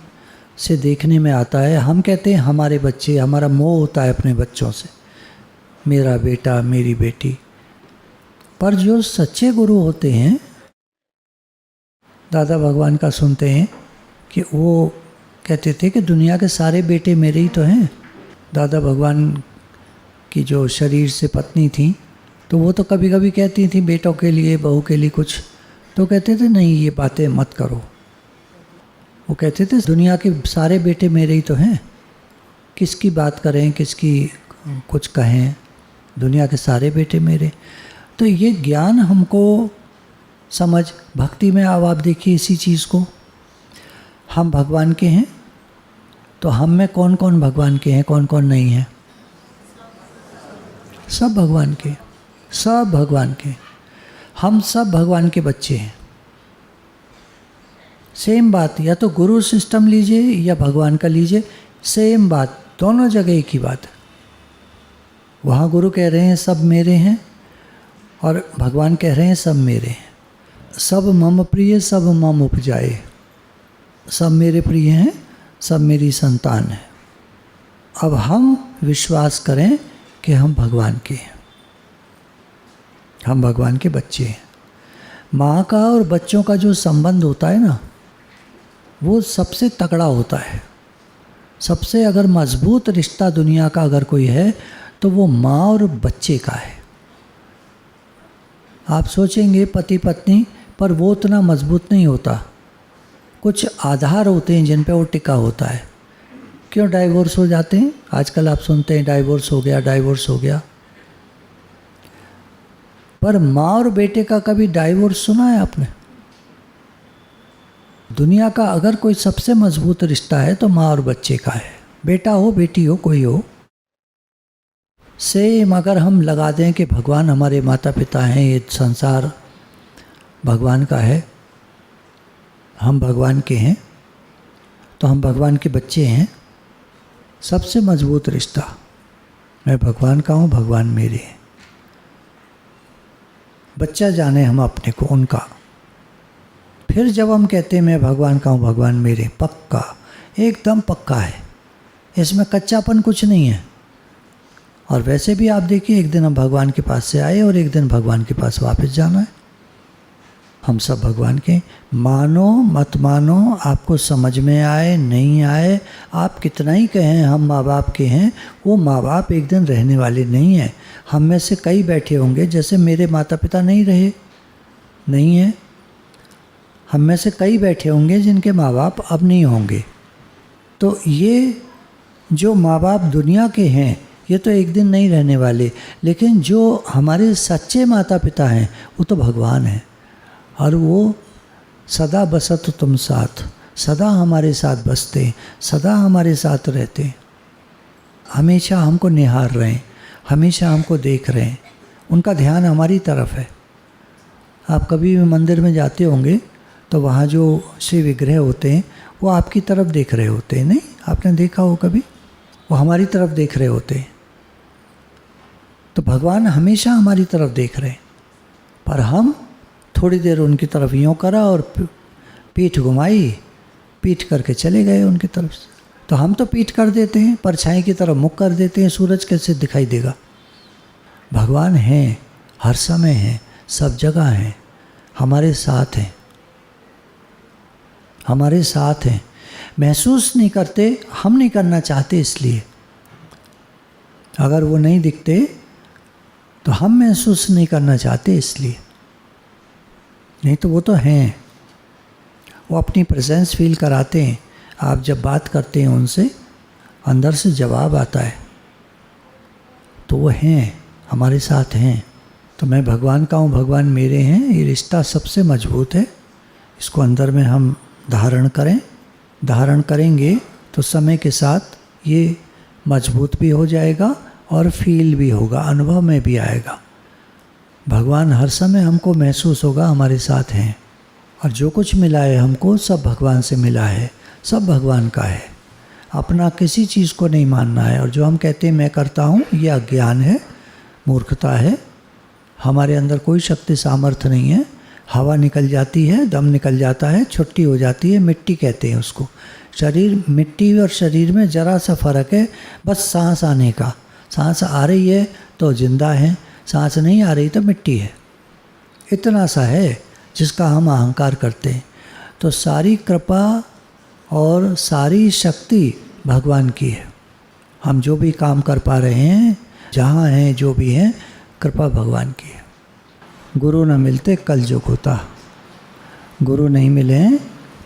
से देखने में आता है। हम कहते हैं हमारे बच्चे, हमारा मोह होता है अपने बच्चों से, मेरा बेटा, मेरी बेटी। पर जो सच्चे गुरु होते हैं, दादा भगवान का सुनते हैं कि वो कहते थे कि दुनिया के सारे बेटे मेरे ही तो हैं। दादा भगवान की जो शरीर से पत्नी थी, तो वो तो कभी कभी कहती थी बेटों के लिए, बहू के लिए कुछ, तो कहते थे नहीं, ये बातें मत करो, वो कहते थे दुनिया के सारे बेटे मेरे ही तो हैं, किसकी बात करें, किसकी कुछ कहें, दुनिया के सारे बेटे मेरे। तो ये ज्ञान हमको समझ भक्ति में अब आप देखिए इसी चीज़ को, हम भगवान के हैं तो हम में कौन कौन भगवान के हैं, कौन कौन नहीं है? सब भगवान के, सब भगवान के, हम सब भगवान के बच्चे हैं। सेम बात, या तो गुरु सिस्टम लीजिए या भगवान का लीजिए, सेम बात, दोनों जगह एक ही बात है। वहाँ गुरु कह रहे हैं सब मेरे हैं और भगवान कह रहे हैं सब मेरे हैं। सब मम प्रिय सब मम उपजाए, सब मेरे प्रिय हैं, सब मेरी संतान है। अब हम विश्वास करें कि हम भगवान के हैं, हम भगवान के बच्चे हैं। माँ का और बच्चों का जो संबंध होता है ना, वो सबसे तगड़ा होता है। सबसे अगर मजबूत रिश्ता दुनिया का अगर कोई है तो वो माँ और बच्चे का है। आप सोचेंगे पति पत्नी, पर वो उतना मजबूत नहीं होता। कुछ आधार होते हैं जिन पे वो टिका होता है। क्यों डाइवोर्स हो जाते हैं? आजकल आप सुनते हैं डाइवोर्स हो गया, डाइवोर्स हो गया। पर माँ और बेटे का कभी डाइवोर्स सुना है आपने? दुनिया का अगर कोई सबसे मजबूत रिश्ता है तो माँ और बच्चे का है। बेटा हो बेटी हो कोई हो, सेम अगर हम लगा दें कि भगवान हमारे माता पिता हैं, ये संसार भगवान का है, हम भगवान के हैं, तो हम भगवान के बच्चे हैं। सबसे मजबूत रिश्ता, मैं भगवान का हूँ, भगवान मेरे हैं। बच्चा जाने हम अपने को उनका। फिर जब हम कहते हैं मैं भगवान का हूँ, भगवान मेरे, पक्का, एकदम पक्का है, इसमें कच्चापन कुछ नहीं है। और वैसे भी आप देखिए, एक दिन हम भगवान के पास से आए और एक दिन भगवान के पास वापस जाना है। हम सब भगवान के, मानो मत मानो, आपको समझ में आए नहीं आए, आप कितना ही कहें हम माँ बाप के हैं, वो माँ बाप एक दिन रहने वाले नहीं हैं। हम में से कई बैठे होंगे जैसे मेरे माता पिता नहीं रहे, नहीं है। हम में से कई बैठे होंगे जिनके माँ बाप अब नहीं होंगे। तो ये जो माँ बाप दुनिया के हैं ये तो एक दिन नहीं रहने वाले, लेकिन जो हमारे सच्चे माता पिता हैं वो तो भगवान हैं। और वो सदा बसत तुम साथ, सदा हमारे साथ बसते, सदा हमारे साथ रहते, हमेशा हमको निहार रहे हैं, हमेशा हमको देख रहे हैं, उनका ध्यान हमारी तरफ है। आप कभी भी मंदिर में जाते होंगे तो वहाँ जो शिव विग्रह होते हैं वो आपकी तरफ देख रहे होते हैं, नहीं? आपने देखा हो कभी? वो हमारी तरफ देख रहे होते हैं। तो भगवान हमेशा हमारी तरफ देख रहे हैं, पर हम थोड़ी देर उनकी तरफ यूँ करा और पीठ घुमाई, पीठ करके चले गए उनकी तरफ से। तो हम तो पीठ कर देते हैं, परछाई की तरफ मुख कर देते हैं, सूरज कैसे दिखाई देगा? भगवान हैं, हर समय हैं, सब जगह हैं, हमारे साथ हैं, हमारे साथ हैं। महसूस नहीं करते, हम नहीं करना चाहते, इसलिए अगर वो नहीं दिखते तो हम महसूस नहीं करना चाहते, इसलिए। नहीं तो वो तो हैं, वो अपनी प्रेजेंस फील कराते हैं। आप जब बात करते हैं उनसे, अंदर से जवाब आता है, तो वो हैं, हमारे साथ हैं। तो मैं भगवान का हूँ, भगवान मेरे हैं, ये रिश्ता सबसे मजबूत है। इसको अंदर में हम धारण करें, धारण करेंगे तो समय के साथ ये मजबूत भी हो जाएगा और फील भी होगा, अनुभव में भी आएगा। भगवान हर समय हमको महसूस होगा हमारे साथ हैं, और जो कुछ मिला है हमको सब भगवान से मिला है, सब भगवान का है। अपना किसी चीज़ को नहीं मानना है। और जो हम कहते हैं मैं करता हूँ, ये अज्ञान है, मूर्खता है। हमारे अंदर कोई शक्ति सामर्थ्य नहीं है। हवा निकल जाती है, दम निकल जाता है, छुट्टी हो जाती है, मिट्टी कहते हैं उसको। शरीर, मिट्टी और शरीर में ज़रा सा फ़र्क है, बस सांस आने का। सांस आ रही है तो जिंदा है, सांस नहीं आ रही तो मिट्टी है, इतना सा है जिसका हम अहंकार करते हैं। तो सारी कृपा और सारी शक्ति भगवान की है। हम जो भी काम कर पा रहे हैं, जहाँ हैं, जो भी हैं, कृपा भगवान की है। गुरु न मिलते कल युग होता, गुरु नहीं मिले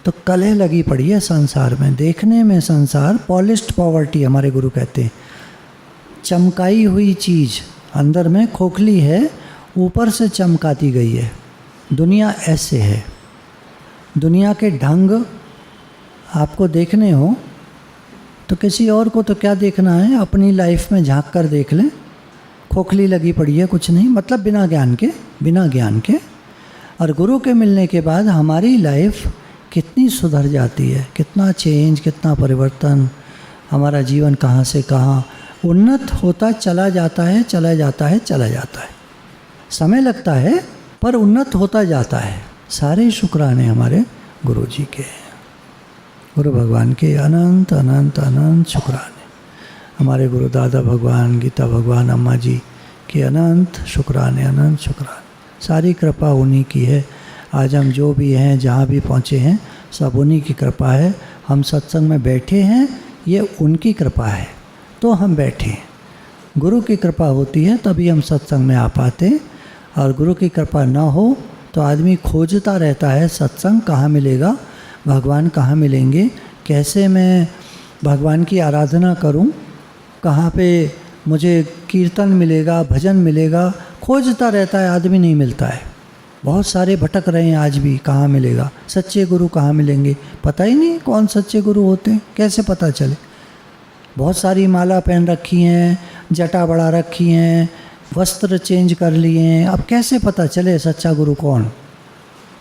तो कलह लगी पड़ी है संसार में। देखने में संसार पॉलिश्ड पॉवर्टी हमारे गुरु कहते हैं, चमकाई हुई चीज़ अंदर में खोखली है, ऊपर से चमकाती गई है। दुनिया ऐसे है। दुनिया के ढंग आपको देखने हो तो किसी और को तो क्या देखना है, अपनी लाइफ में झांक कर देख लें। खोखली लगी पड़ी है, कुछ नहीं, मतलब बिना ज्ञान के। और गुरु के मिलने के बाद हमारी लाइफ कितनी सुधर जाती है, कितना चेंज, कितना परिवर्तन, हमारा जीवन कहाँ से कहाँ उन्नत होता चला जाता है। समय लगता है पर उन्नत होता जाता है। सारे शुक्राने हमारे गुरु जी के, गुरु भगवान के अनंत अनंत अनंत शुक्राने। हमारे गुरु दादा भगवान, गीता भगवान, अम्मा जी के अनंत शुक्राने, अनंत शुक्राने। सारी कृपा उन्हीं की है। आज हम जो भी हैं, जहाँ भी पहुँचे हैं, सब उन्हीं की कृपा है। हम सत्संग में बैठे हैं, ये उनकी कृपा है तो हम बैठे हैं। गुरु की कृपा होती है तभी हम सत्संग में आ पाते हैं, और गुरु की कृपा ना हो तो आदमी खोजता रहता है, सत्संग कहाँ मिलेगा, भगवान कहाँ मिलेंगे, कैसे मैं भगवान की आराधना करूं, कहाँ पे मुझे कीर्तन मिलेगा, भजन मिलेगा, खोजता रहता है, आदमी नहीं मिलता है। बहुत सारे भटक रहे हैं आज भी, कहाँ मिलेगा, सच्चे गुरु कहाँ मिलेंगे, पता ही नहीं कौन सच्चे गुरु होते हैं, कैसे पता चले। बहुत सारी माला पहन रखी हैं, जटा बढ़ा रखी हैं, वस्त्र चेंज कर लिए हैं, अब कैसे पता चले सच्चा गुरु कौन।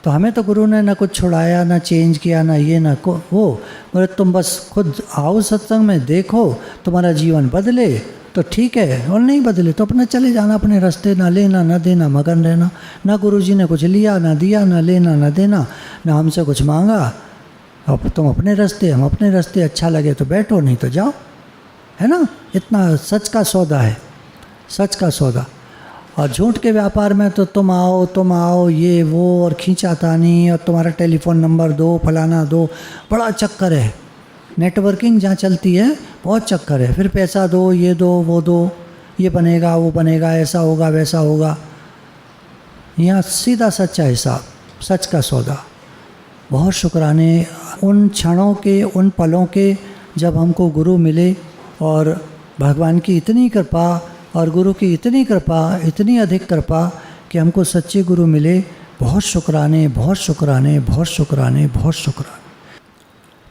तो हमें तो गुरु ने ना कुछ छुड़ाया, ना चेंज किया, ना ये ना वो। बोले तुम बस खुद आओ सत्संग में, देखो तुम्हारा जीवन बदले तो ठीक है, और नहीं बदले तो अपना चले जाना अपने रास्ते, ना लेना ना देना, मगन रहना। ना गुरु जी ने कुछ लिया ना दिया, ना लेना ना देना, ना हमसे कुछ मांगा। अब तुम अपने रास्ते, हम अपने रास्ते, अच्छा लगे तो बैठो, नहीं तो जाओ, है ना। इतना सच का सौदा है, सच का सौदा। और झूठ के व्यापार में तो तुम आओ ये वो, और खींचातानी, और तुम्हारा टेलीफोन नंबर दो, फलाना दो, बड़ा चक्कर है। नेटवर्किंग जहाँ चलती है बहुत चक्कर है, फिर पैसा दो, ये दो, वो दो, ये बनेगा वो बनेगा, ऐसा होगा वैसा होगा। यहाँ सीधा सच्चा हिसाब, सच का सौदा। बहुत शुक्राने उन क्षणों के, उन पलों के जब हमको गुरु मिले, और भगवान की इतनी कृपा और गुरु की इतनी कृपा, इतनी अधिक कृपा कि हमको सच्चे गुरु मिले। बहुत शुक्राने, बहुत शुक्राने, बहुत शुक्राने, बहुत शुक्राने।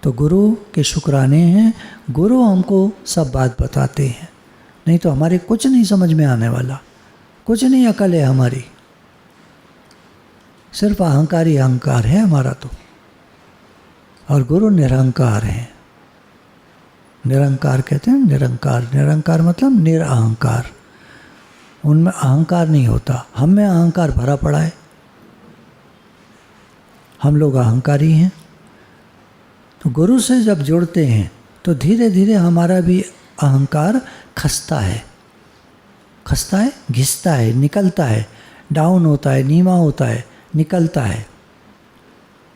तो गुरु के शुक्राने हैं। गुरु हमको सब बात बताते हैं, नहीं तो हमारे कुछ नहीं समझ में आने वाला, कुछ नहीं अकल है हमारी, सिर्फ अहंकारी अहंकार है हमारा तो। और गुरु निरहंकार हैं। निरंकार कहते हैं, निरंकार, निरंकार मतलब निरअहंकार। उनमें अहंकार नहीं होता, हम में अहंकार भरा पड़ा है, हम लोग अहंकारी हैं। तो गुरु से जब जुड़ते हैं तो धीरे धीरे हमारा भी अहंकार खसता है, घिसता है, निकलता है, डाउन होता है, नीवा होता है, निकलता है।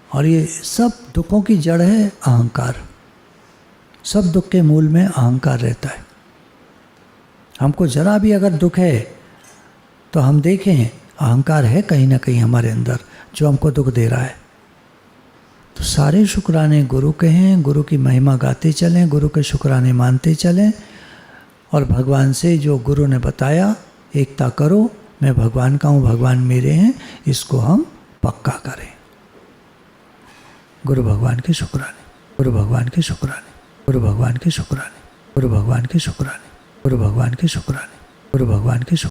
और ये सब दुखों की जड़ है अहंकार। सब दुख के मूल में अहंकार रहता है। हमको जरा भी अगर दुख है तो हम देखें अहंकार है कहीं ना कहीं हमारे अंदर जो हमको दुख दे रहा है। तो सारे शुक्राने गुरु के हैं। गुरु की महिमा गाते चलें, गुरु के शुक्राने मानते चलें, और भगवान से जो गुरु ने बताया एकता करो, मैं भगवान का हूँ, भगवान मेरे हैं, इसको हम पक्का करें। गुरु भगवान के शुक्राने, गुरु भगवान के शुक्राने, गुरु भगवान के शुक्राने, गुरु भगवान के शुक्राने, गुरु भगवान के शुक्राने, गुरु भगवान के शुक्राने।